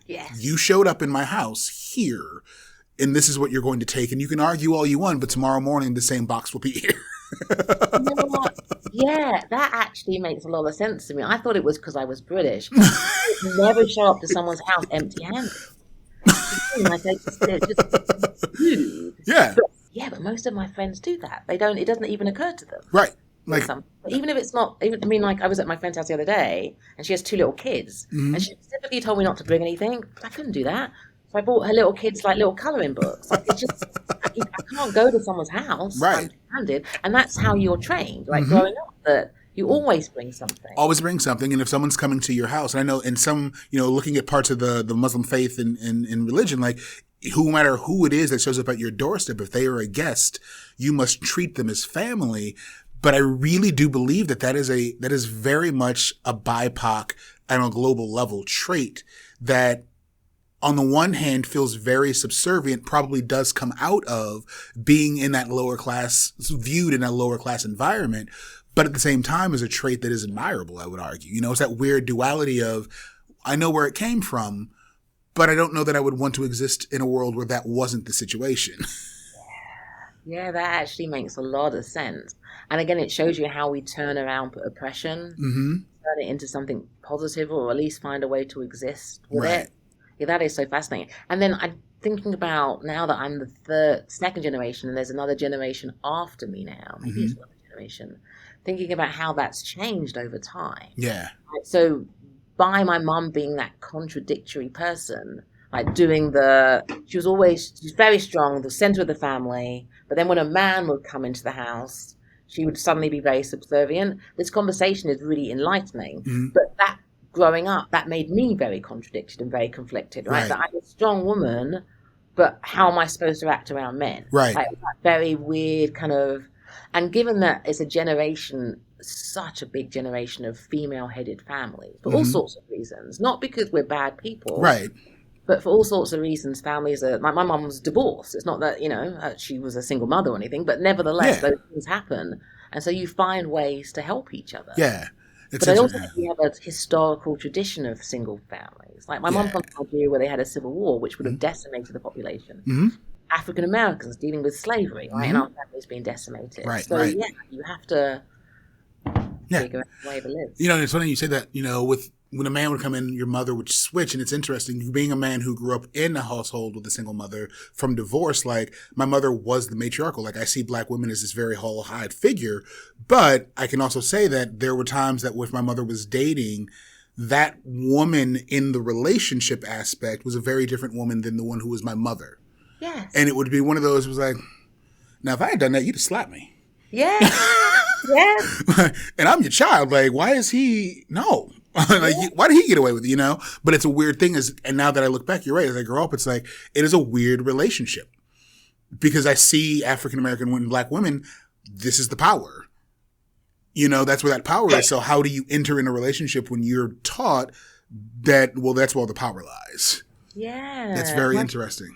Yes. You showed up in my house here, and this is what you're going to take. And you can argue all you want, but tomorrow morning the same box will be here. You know what? Yeah, that actually makes a lot of sense to me. I thought it was because I was British. I would never show up to someone's house empty-handed. Like they're just rude. Yeah. But most of my friends do that. They don't. It doesn't even occur to them. Right. Like, even if it's not. I mean, like I was at my friend's house the other day, and she has 2 little kids, and she specifically told me not to bring anything. I couldn't do that. So I bought her little kids like little colouring books. Like, it's just, I can't go to someone's house empty-handed, and that's how you're trained. Like growing up, that you always bring something. Always bring something, and if someone's coming to your house, and I know in some, you know, looking at parts of the Muslim faith and religion, like, no matter who it is that shows up at your doorstep, if they are a guest, you must treat them as family. But I really do believe that is very much a BIPOC on a global level trait that, on the one hand, feels very subservient, probably does come out of being in that lower class, viewed in that lower class environment, but at the same time is a trait that is admirable, I would argue. You know, it's that weird duality of, I know where it came from, but I don't know that I would want to exist in a world where that wasn't the situation. Yeah, that actually makes a lot of sense. And again, it shows you how we turn around oppression, turn it into something positive, or at least find a way to exist with it. Yeah, that is so fascinating. And then I'm thinking about, now that I'm the second generation, and there's another generation after me now, maybe it's another generation, thinking about how that's changed over time. Yeah. So by my mum being that contradictory person, like she's very strong, the center of the family, but then when a man would come into the house, she would suddenly be very subservient. This conversation is really enlightening, but that, growing up, that made me very contradicted and very conflicted, right? That I'm a strong woman, but how am I supposed to act around men? Right. Like, that very weird kind of, and given that it's a generation, such a big generation of female-headed families, for all sorts of reasons, not because we're bad people. Right. But for all sorts of reasons, families are, my mum was divorced. It's not that, you know, she was a single mother or anything, but nevertheless, those things happen. And so you find ways to help each other. Yeah. But I also think we have a historical tradition of single families. Like, my mum comes from Nigeria, where they had a civil war, which would have decimated the population. African Americans dealing with slavery, right? And our families being decimated. So you have to figure out a way to live. You know, it's funny you say that, you know, when a man would come in, your mother would switch. And it's interesting, being a man who grew up in a household with a single mother from divorce, like, my mother was the matriarchal. Like, I see Black women as this very whole-eyed figure. But I can also say that there were times that if my mother was dating, that woman in the relationship aspect was a very different woman than the one who was my mother. Yes. And it would be one of those, it was like, now if I had done that, you'd have slapped me. Yeah. Yes. And I'm your child. Like, why is he? No. Like, why did he get away with it, you know? But it's a weird thing. And now that I look back, you're right. As I grow up, it's like, it is a weird relationship. because I see African American women, black women, this is the power. You know, that's where that power is. So how do you enter in a relationship when you're taught that, well, that's where the power lies? Yeah. That's very interesting.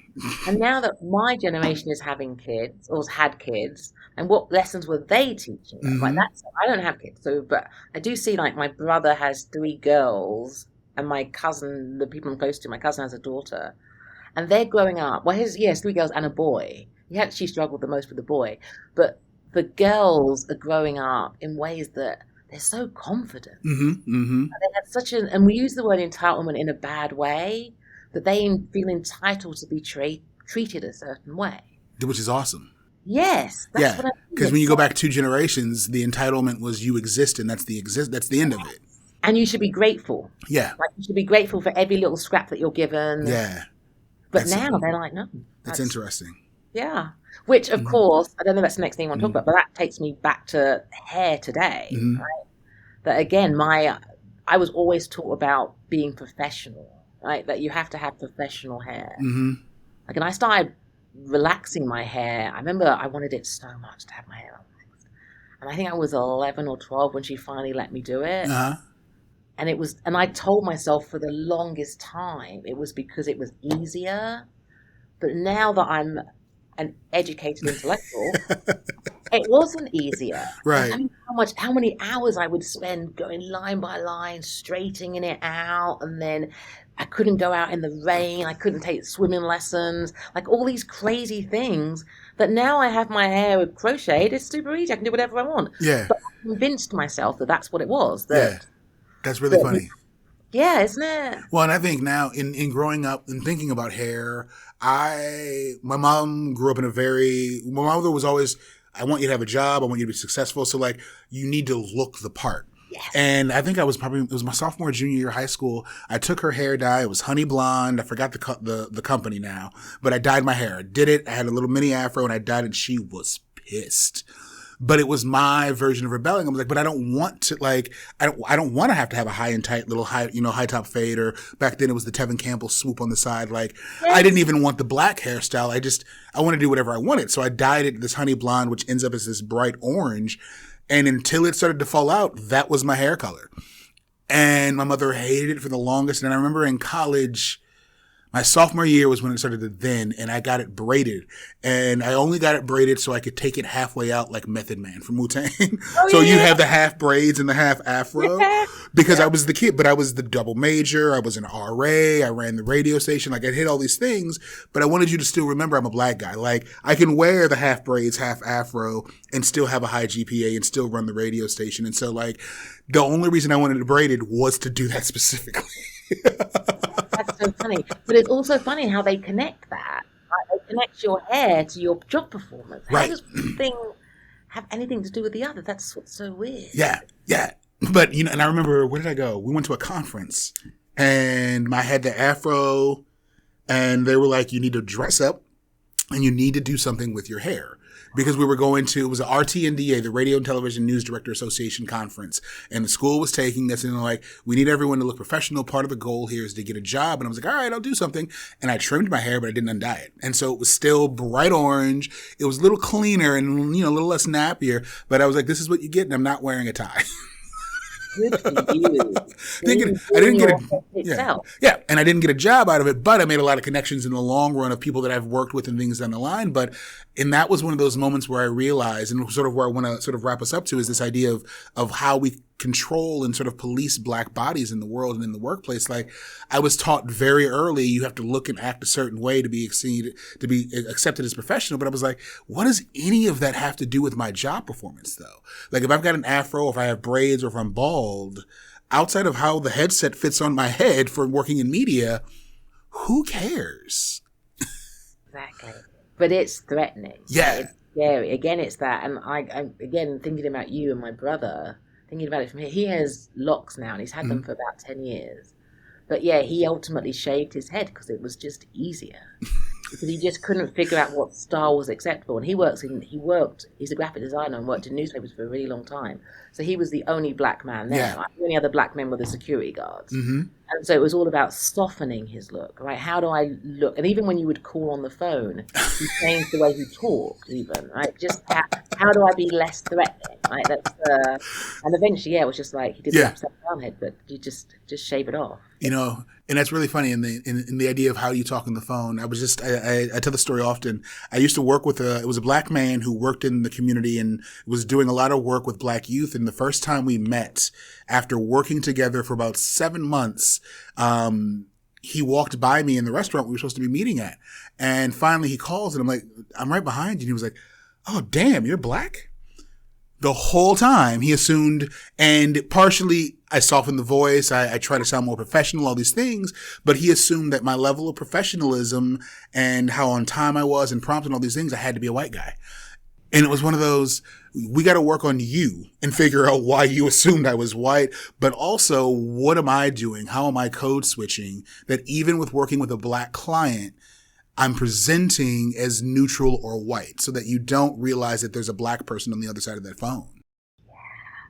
And now that my generation is having kids or has had kids, and what lessons were they teaching them? Like I don't have kids, so but I do see like my brother has 3 girls, and my cousin, the people I'm close to, my cousin has a daughter, and they're growing up. Well, he has 3 girls and a boy. He actually struggled the most with the boy, but the girls are growing up in ways that they're so confident. And they have such an, and we use the word entitlement in a bad way, that they feel entitled to be treated a certain way. Which is awesome. Yes. That's what I mean. Because when you go back 2 generations, the entitlement was you exist and that's the end of it. And you should be grateful. Yeah. Like you should be grateful for every little scrap that you're given. Yeah. But now they're like, no. That's interesting. Yeah. Which, of course, I don't know if that's the next thing I want to talk about, but that takes me back to hair today. Right? That, again, I was always taught about being professional, right? That you have to have professional hair. Like, and I started relaxing my hair. I remember I wanted it so much to have my hair relaxed. And I think I was 11 or 12 when she finally let me do it. And I told myself for the longest time it was because it was easier. But now that I'm an educated intellectual, it wasn't easier. Right. I mean, how many hours I would spend going line by line, straightening it out, and then I couldn't go out in the rain. I couldn't take swimming lessons, like all these crazy things that now I have my hair crocheted. It's super easy. I can do whatever I want. Yeah. But I convinced myself that that's what it was. That's really funny. Yeah, isn't it? Well, and I think now in growing up and thinking about hair, my mom grew up in my mother was always, I want you to have a job. I want you to be successful. So like, you need to look the part. Yes. And I think it was my sophomore, junior year of high school. I took her hair dye. It was honey blonde. I forgot the company now, but I dyed my hair. I did it. I had a little mini afro and I dyed it. She was pissed. But it was my version of rebelling. I was like, but I don't want to I don't want to have a high and tight little high top fade, or back then it was the Tevin Campbell swoop on the side. Like I didn't even want the black hairstyle. I want to do whatever I wanted. So I dyed it this honey blonde, which ends up as this bright orange. And until it started to fall out, that was my hair color. And my mother hated it for the longest. And I remember in college, my sophomore year was when it started to thin, and I got it braided. And I only got it braided so I could take it halfway out like Method Man from Wu-Tang. So you have the half braids and the half afro. Because I was the kid, but I was the double major. I was an RA. I ran the radio station. Like I hit all these things, but I wanted you to still remember I'm a black guy. Like I can wear the half braids, half afro, and still have a high GPA and still run the radio station. And so like the only reason I wanted it braided was to do that specifically. That's so funny. But it's also funny how they connect that. Right? They connect your hair to your job performance. How does one thing have anything to do with the other? That's what's so weird. Yeah. But, and I remember, where did I go? We went to a conference, and I had the afro, and they were like, you need to dress up, and you need to do something with your hair. Because we were going to, it was an RTNDA, the Radio and Television News Director Association conference. And the school was taking us and they're like, we need everyone to look professional. Part of the goal here is to get a job. And I was like, all right, I'll do something. And I trimmed my hair, but I didn't undye it. And so it was still bright orange. It was a little cleaner and, a little less nappier. But I was like, this is what you get. And I'm not wearing a tie. Good for you. I didn't get yeah, and I didn't get a job out of it, but I made a lot of connections in the long run of people that I've worked with and things down the line. And that was one of those moments where I realized, and sort of where I want to sort of wrap us up to, is this idea of how we control and sort of police black bodies in the world and in the workplace. Like I was taught very early, you have to look and act a certain way to be accepted as professional. But I was like, what does any of that have to do with my job performance though? Like if I've got an afro, if I have braids, or if I'm bald, outside of how the headset fits on my head for working in media, who cares? Exactly. But it's threatening. Yeah. It's scary. Again, it's that. And I'm again thinking about you and my brother, thinking about it from here. He has locks now and he's had them for about 10 years. But yeah, he ultimately shaved his head because it was just easier. because he just couldn't figure out what style was acceptable. And he's a graphic designer and worked in newspapers for a really long time. So he was the only black man there. Yeah. Like, the only other black men were the security guards. Mm-hmm. And so it was all about softening his look, right? How do I look? And even when you would call on the phone, he changed the way he talked, even, right? Just how do I be less threatening, right? And eventually, it was just like he did the upside down head, but you just shave it off. You know, and that's really funny in the idea of how you talk on the phone. I tell the story often. I used to work with it was a black man who worked in the community and was doing a lot of work with black youth. And the first time we met, after working together for about 7 months, he walked by me in the restaurant we were supposed to be meeting at. And finally he calls and I'm like, I'm right behind you. And he was like, oh, damn, you're black? The whole time he assumed, and partially I softened the voice. I try to sound more professional, all these things, but he assumed that my level of professionalism and how on time I was and prompt and all these things, I had to be a white guy. And it was one of those, we got to work on you and figure out why you assumed I was white, but also what am I doing? How am I code switching that even with working with a black client, I'm presenting as neutral or white so that you don't realize that there's a black person on the other side of that phone.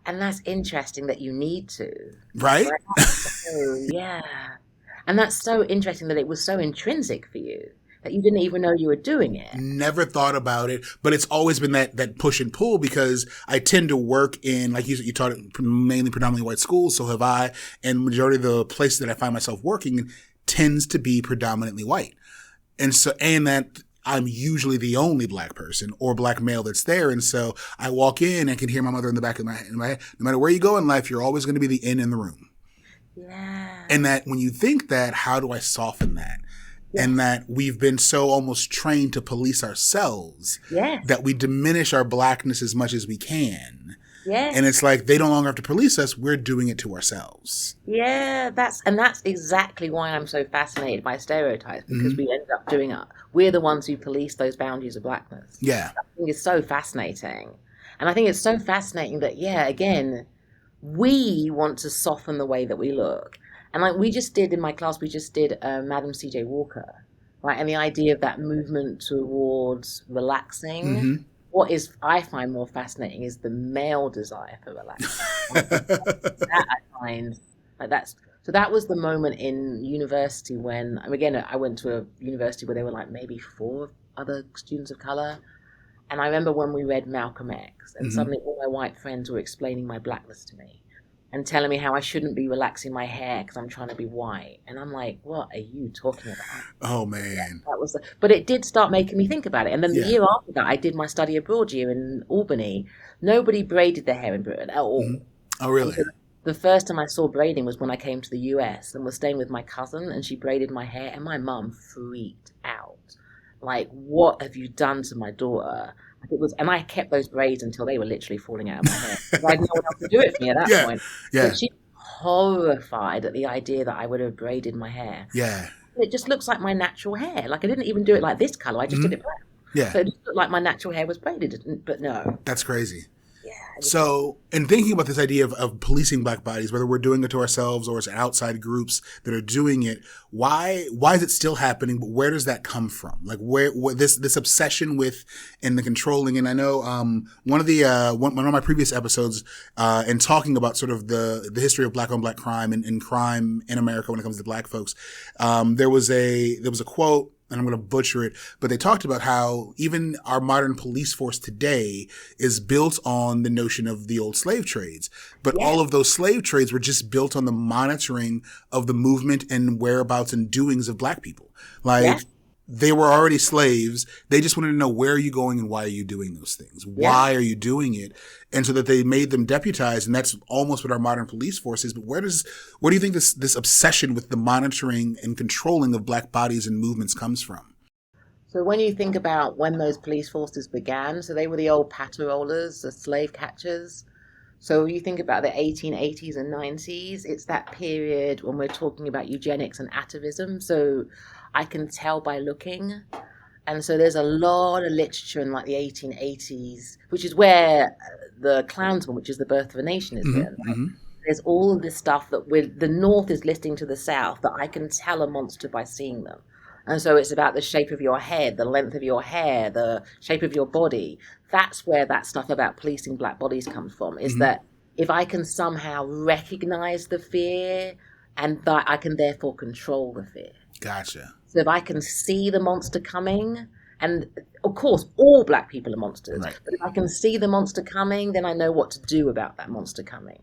And that's interesting that you need to. Right? Yeah. And that's so interesting that it was so intrinsic for you that you didn't even know you were doing it. Never thought about it, but it's always been that push and pull because I tend to work in, like you taught it mainly predominantly white schools, so have I, and majority of the places that I find myself working in tends to be predominantly white. And that I'm usually the only black person or black male that's there. And so I walk in and can hear my mother in the back of my head. No matter where you go in life, you're always going to be the in the room. Yeah. And that when you think that, how do I soften that? Yes. And that we've been so almost trained to police ourselves that we diminish our blackness as much as we can. Yeah. And it's like they no longer have to police us. We're doing it to ourselves. Yeah, that's exactly why I'm so fascinated by stereotypes, because we end up doing it. We're the ones who police those boundaries of blackness. Yeah. I think it's so fascinating. And I think it's so fascinating that, again, we want to soften the way that we look. And like we just did in my class, Madam C.J. Walker, right? And the idea of that movement towards relaxing. What I find more fascinating is the male desire for relaxing. That I find like so that was the moment in university when, again, I went to a university where there were like maybe 4 other students of color. And I remember when we read Malcolm X and suddenly all my white friends were explaining my blackness to me and telling me how I shouldn't be relaxing my hair because I'm trying to be white. And I'm like, what are you talking about? Oh, man. But it did start making me think about it. And then the year after that, I did my study abroad year in Albany. Nobody braided their hair in Britain at all. Oh, really? The first time I saw braiding was when I came to the US and was staying with my cousin, and she braided my hair, and my mum freaked out. Like, what have you done to my daughter? And I kept those braids until they were literally falling out of my hair. I had no one else to do it for me at that point. Yeah. But she was horrified at the idea that I would have braided my hair. Yeah. It just looks like my natural hair. Like I didn't even do it like this color. I just did it black. Yeah. So it just looked like my natural hair was braided, but no. That's crazy. Yeah. So, in thinking about this idea of policing black bodies, whether we're doing it to ourselves or it's outside groups that are doing it, why is it still happening? But where does that come from? Like where this obsession with and the controlling? And I know one of my previous episodes in talking about sort of the history of black on black crime and crime in America when it comes to black folks, there was a quote. And I'm going to butcher it, but they talked about how even our modern police force today is built on the notion of the old slave trades. But all of those slave trades were just built on the monitoring of the movement and whereabouts and doings of black people. They were already slaves. They just wanted to know, where are you going and why are you doing those things? Why are you doing it? And so that they made them deputized. And that's almost what our modern police force is. But where do you think this obsession with the monitoring and controlling of black bodies and movements comes from? So when you think about when those police forces began, so they were the old patrollers, the slave catchers. So you think about the 1880s and 90s, it's that period when we're talking about eugenics and atavism. So I can tell by looking. And so there's a lot of literature in like the 1880s, which is where the Klansman, which is the birth of a nation, is written. Right? There's all of this stuff that the North is listening to the South that I can tell a monster by seeing them. And so it's about the shape of your head, the length of your hair, the shape of your body. That's where that stuff about policing black bodies comes from, is that if I can somehow recognize the fear, and that I can therefore control the fear. Gotcha. So if I can see the monster coming, and of course, all black people are monsters, right. but if I can see the monster coming, then I know what to do about that monster coming.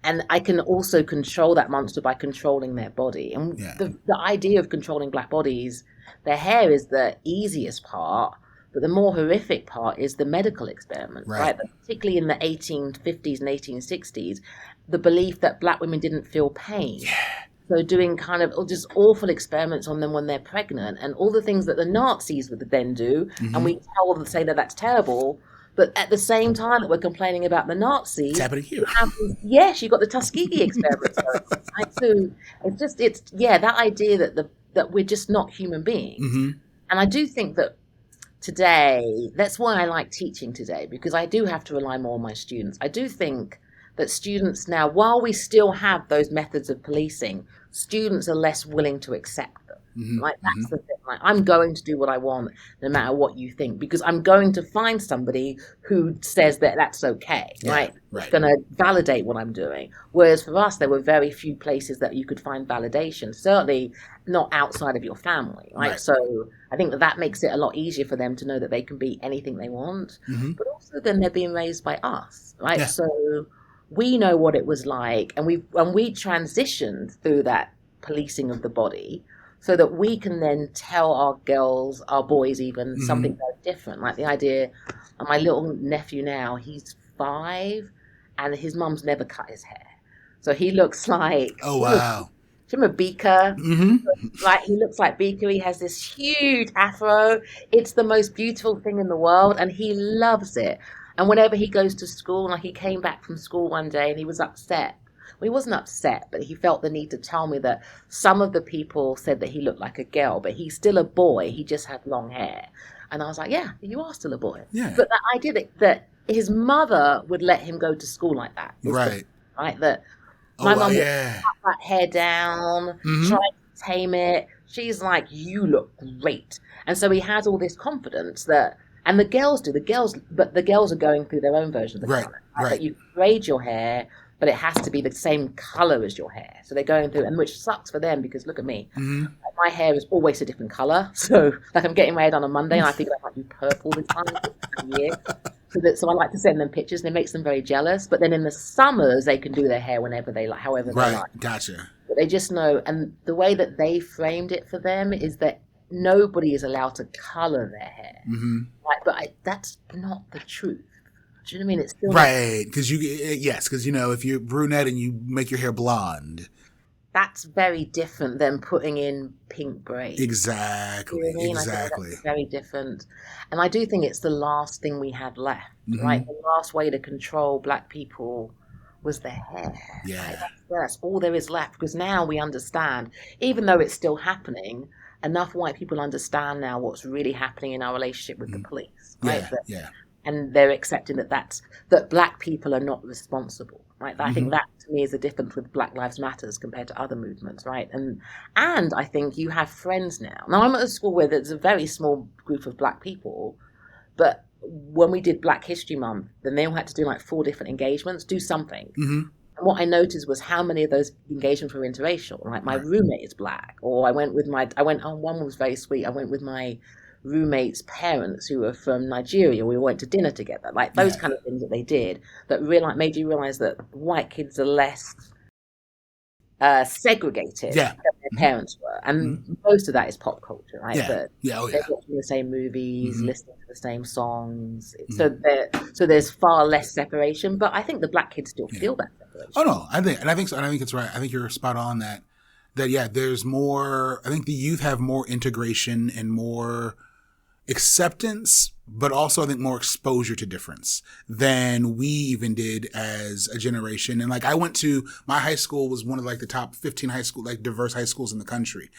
And I can also control that monster by controlling their body. And the idea of controlling black bodies, their hair is the easiest part, but the more horrific part is the medical experiment, right? Particularly in the 1850s and 1860s, the belief that black women didn't feel pain. Yeah. So doing kind of just awful experiments on them when they're pregnant, and all the things that the Nazis would then do, and we say that that's terrible. But at the same time that we're complaining about the Nazis, it's happening here. Yes, you've got the Tuskegee experiment. So it's that idea that we're just not human beings. And I do think that today, that's why I like teaching today, because I do have to rely more on my students. I do think that students now, while we still have those methods of policing, students are less willing to accept them. That's the thing. Like, I'm going to do what I want, no matter what you think, because I'm going to find somebody who says that that's okay, right? It's going to validate what I'm doing. Whereas for us, there were very few places that you could find validation. Certainly not outside of your family, right? So I think that makes it a lot easier for them to know that they can be anything they want. But also, then they're being raised by us, right? Yeah. So we know what it was like, and we transitioned through that policing of the body, so that we can then tell our girls, our boys even, something very different. Like the idea, my little nephew now, he's 5, and his mum's never cut his hair. So he looks like... Oh, wow. Remember Beaker? Right, he looks like Beaker. He has this huge afro. It's the most beautiful thing in the world, and he loves it. And whenever he goes to school, like he came back from school one day and he was upset. Well, he wasn't upset, but he felt the need to tell me that some of the people said that he looked like a girl, but he's still a boy. He just had long hair. And I was like, yeah, you are still a boy. Yeah. But the idea that his mother would let him go to school like that. Right. Right. That my mum would cut that hair down, try to tame it. She's like, you look great. And so he has all this confidence that, and the girls do, but the girls are going through their own version of the color. Right? That you braid your hair, but it has to be the same color as your hair. So they're going through, and which sucks for them, because look at me. Like, my hair is always a different color. So like I'm getting my hair done on Monday, and I think I might be purple this time. So I like to send them pictures, and it makes them very jealous. But then in the summers, they can do their hair whenever they like, however they like. Gotcha. But they just know, and the way that they framed it for them is that nobody is allowed to color their hair. But that's not the truth. Do you know what I mean? It's still because because if you're brunette and you make your hair blonde, that's very different than putting in pink braids. Exactly. You know what I mean? Exactly. That's very different. And I do think it's the last thing we had left, right? The last way to control black people was their hair. Yeah. Right? That's all there is left, because now we understand, even though it's still happening, enough white people understand now what's really happening in our relationship with the police, right? And they're accepting that black people are not responsible, right? I think that to me is the difference with Black Lives Matters compared to other movements, right? And I think you have friends now. Now I'm at a school where there's a very small group of black people, but when we did Black History Month, then they all had to do like 4 different engagements, do something. And what I noticed was how many of those engagements were interracial. Like my roommate is black, or one was very sweet. I went with my roommate's parents who were from Nigeria. We went to dinner together, like those kind of things that they did that made you realize that white kids are less segregated than their parents were. And most of that is pop culture, right? They're watching the same movies, listening to the same songs. So there's far less separation, but I think the black kids still feel that separation. Oh no, I think it's right. I think you're spot on that there's more. I think the youth have more integration and more acceptance, but also I think more exposure to difference than we even did as a generation. And like I went to, my high school was one of like the top 15 diverse high schools in the country.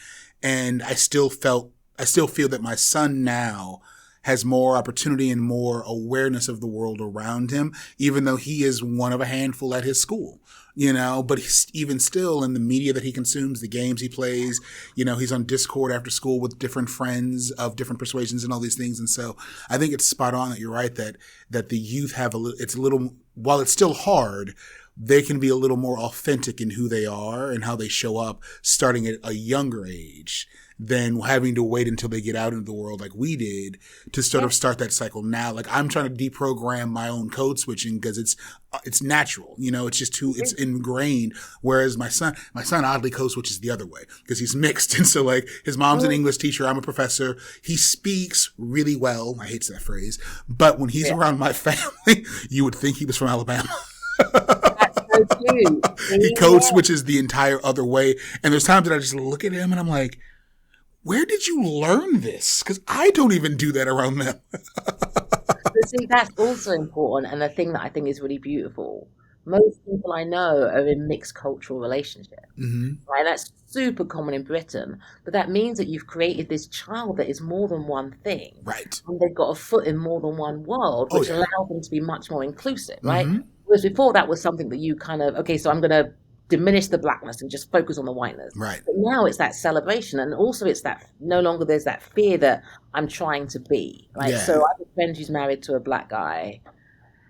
And I still feel that my son now has more opportunity and more awareness of the world around him, even though he is one of a handful at his school, but he's even still in the media that he consumes, the games he plays, he's on Discord after school with different friends of different persuasions and all these things. And so I think it's spot on that you're right, that the youth have while it's still hard, they can be a little more authentic in who they are and how they show up starting at a younger age than having to wait until they get out into the world like we did to sort of start that cycle now. Like I'm trying to deprogram my own code switching because it's natural, it's just it's ingrained. Whereas my son oddly code switches the other way because he's mixed. And so like his mom's an English teacher. I'm a professor. He speaks really well. I hate that phrase, but when he's around my family, you would think he was from Alabama. That's so cute. He code switches the entire other way. And there's times that I just look at him and I'm like, where did you learn this? Because I don't even do that around them. But see, that's also important. And the thing that I think is really beautiful, most people I know are in mixed cultural relationships. Mm-hmm. Right? That's super common in Britain. But that means that you've created this child that is more than one thing. Right. And they've got a foot in more than one world, which allows them to be much more inclusive, right? Mm-hmm. Whereas before that was something that you kind of, okay, so I'm going to diminish the blackness and just focus on the whiteness. Right. But now it's that celebration, and also it's that no longer there's that fear that I'm trying to be, right? Yeah. So I have a friend who's married to a black guy,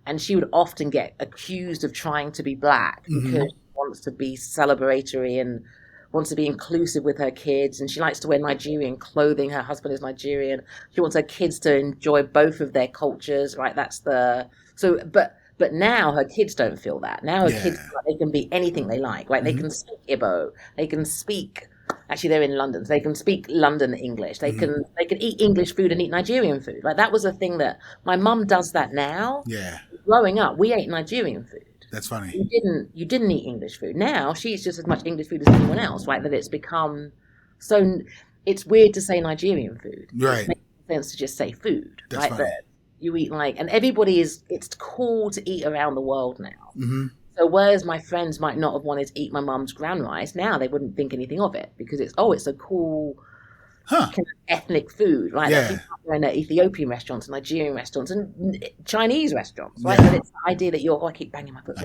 and she would often get accused of trying to be black because she wants to be celebratory and wants to be inclusive with her kids, and she likes to wear Nigerian clothing. Her husband is Nigerian. She wants her kids to enjoy both of their cultures, right? But now her kids don't feel that. Now her kids feel like they can be anything they like, right? They can speak Igbo. They can speak. Actually, they're in London. So they can speak London English. They can eat English food and eat Nigerian food. Like that was a thing that my mum does that now. Yeah. Growing up, we ate Nigerian food. That's funny. You didn't eat English food. Now she eats just as much English food as anyone else, right? That it's become so. It's weird to say Nigerian food. Right. It makes sense to just say food. That's right? funny. But you eat and everybody it's cool to eat around the world now. Mm-hmm. So whereas my friends might not have wanted to eat my mum's ground rice, now they wouldn't think anything of it because it's a cool kind of ethnic food, right? Yeah. Like people go in Ethiopian restaurants, Nigerian restaurants, and Chinese restaurants, right? Yeah. But it's the idea that I keep banging my foot.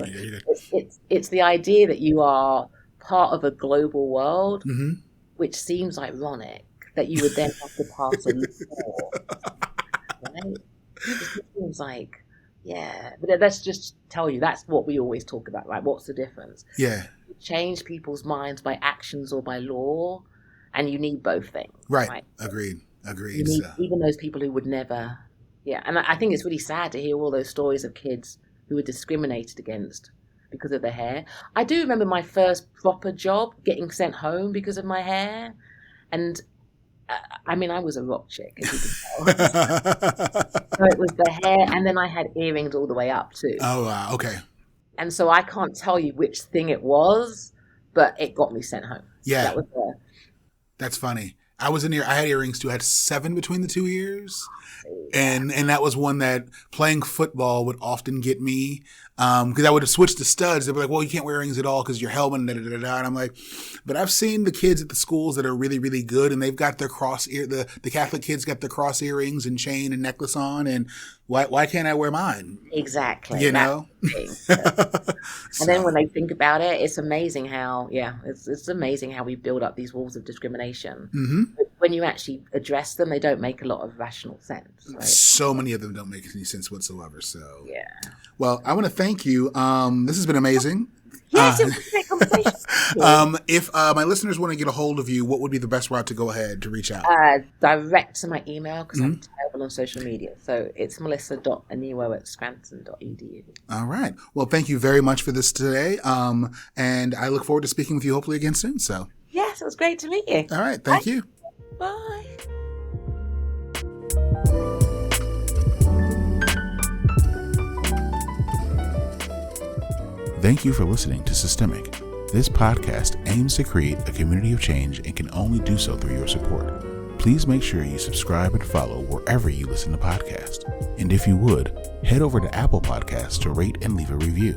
It's the idea that you are part of a global world, which seems ironic that you would then have to pass a law, right? It just seems like, but let's just tell you, that's what we always talk about, right? What's the difference? Yeah. You change people's minds by actions or by law, and you need both things. Right. Agreed. You need even those people who would never, and I think it's really sad to hear all those stories of kids who were discriminated against because of their hair. I do remember my first proper job getting sent home because of my hair, and I was a rock chick, as you can tell. So it was the hair, and then I had earrings all the way up too. Oh, wow. Okay. And so I can't tell you which thing it was, but it got me sent home. Yeah. That's funny. I had earrings too. I had 7 between the 2 ears. And that was one that playing football would often get me. Because I would have switched to studs. They'd be like, well, you can't wear earrings at all because your helmet, and I'm like, but I've seen the kids at the schools that are really, really good, and they've got their the Catholic kids got their cross earrings and chain and necklace on, and why can't I wear mine? Exactly. You know? And then when they think about it, it's amazing how, it's amazing how we build up these walls of discrimination. Mm-hmm. But when you actually address them, they don't make a lot of rational sense. Right? So many of them don't make any sense whatsoever. So, well, I want to thank you. This has been amazing. Yes, it was a great conversation. If my listeners want to get a hold of you, what would be the best route to go ahead to reach out? Direct to my email, because I'm terrible on social media. So it's melissa.anyiwo@scranton.edu. All right. Well, thank you very much for this today. And I look forward to speaking with you hopefully again soon. So yes, it was great to meet you. All right. Thank you. Bye. Thank you for listening to Systemic. This podcast aims to create a community of change and can only do so through your support. Please make sure you subscribe and follow wherever you listen to podcasts. And if you would, head over to Apple Podcasts to rate and leave a review.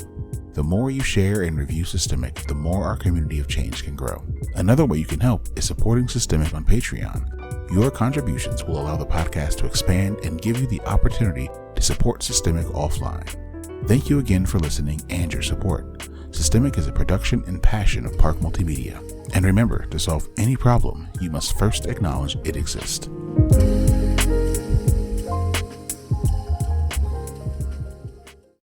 The more you share and review Systemic, the more our community of change can grow. Another way you can help is supporting Systemic on Patreon. Your contributions will allow the podcast to expand and give you the opportunity to support Systemic offline. Thank you again for listening and your support. Systemic is a production and passion of Park Multimedia. And remember, to solve any problem, you must first acknowledge it exists.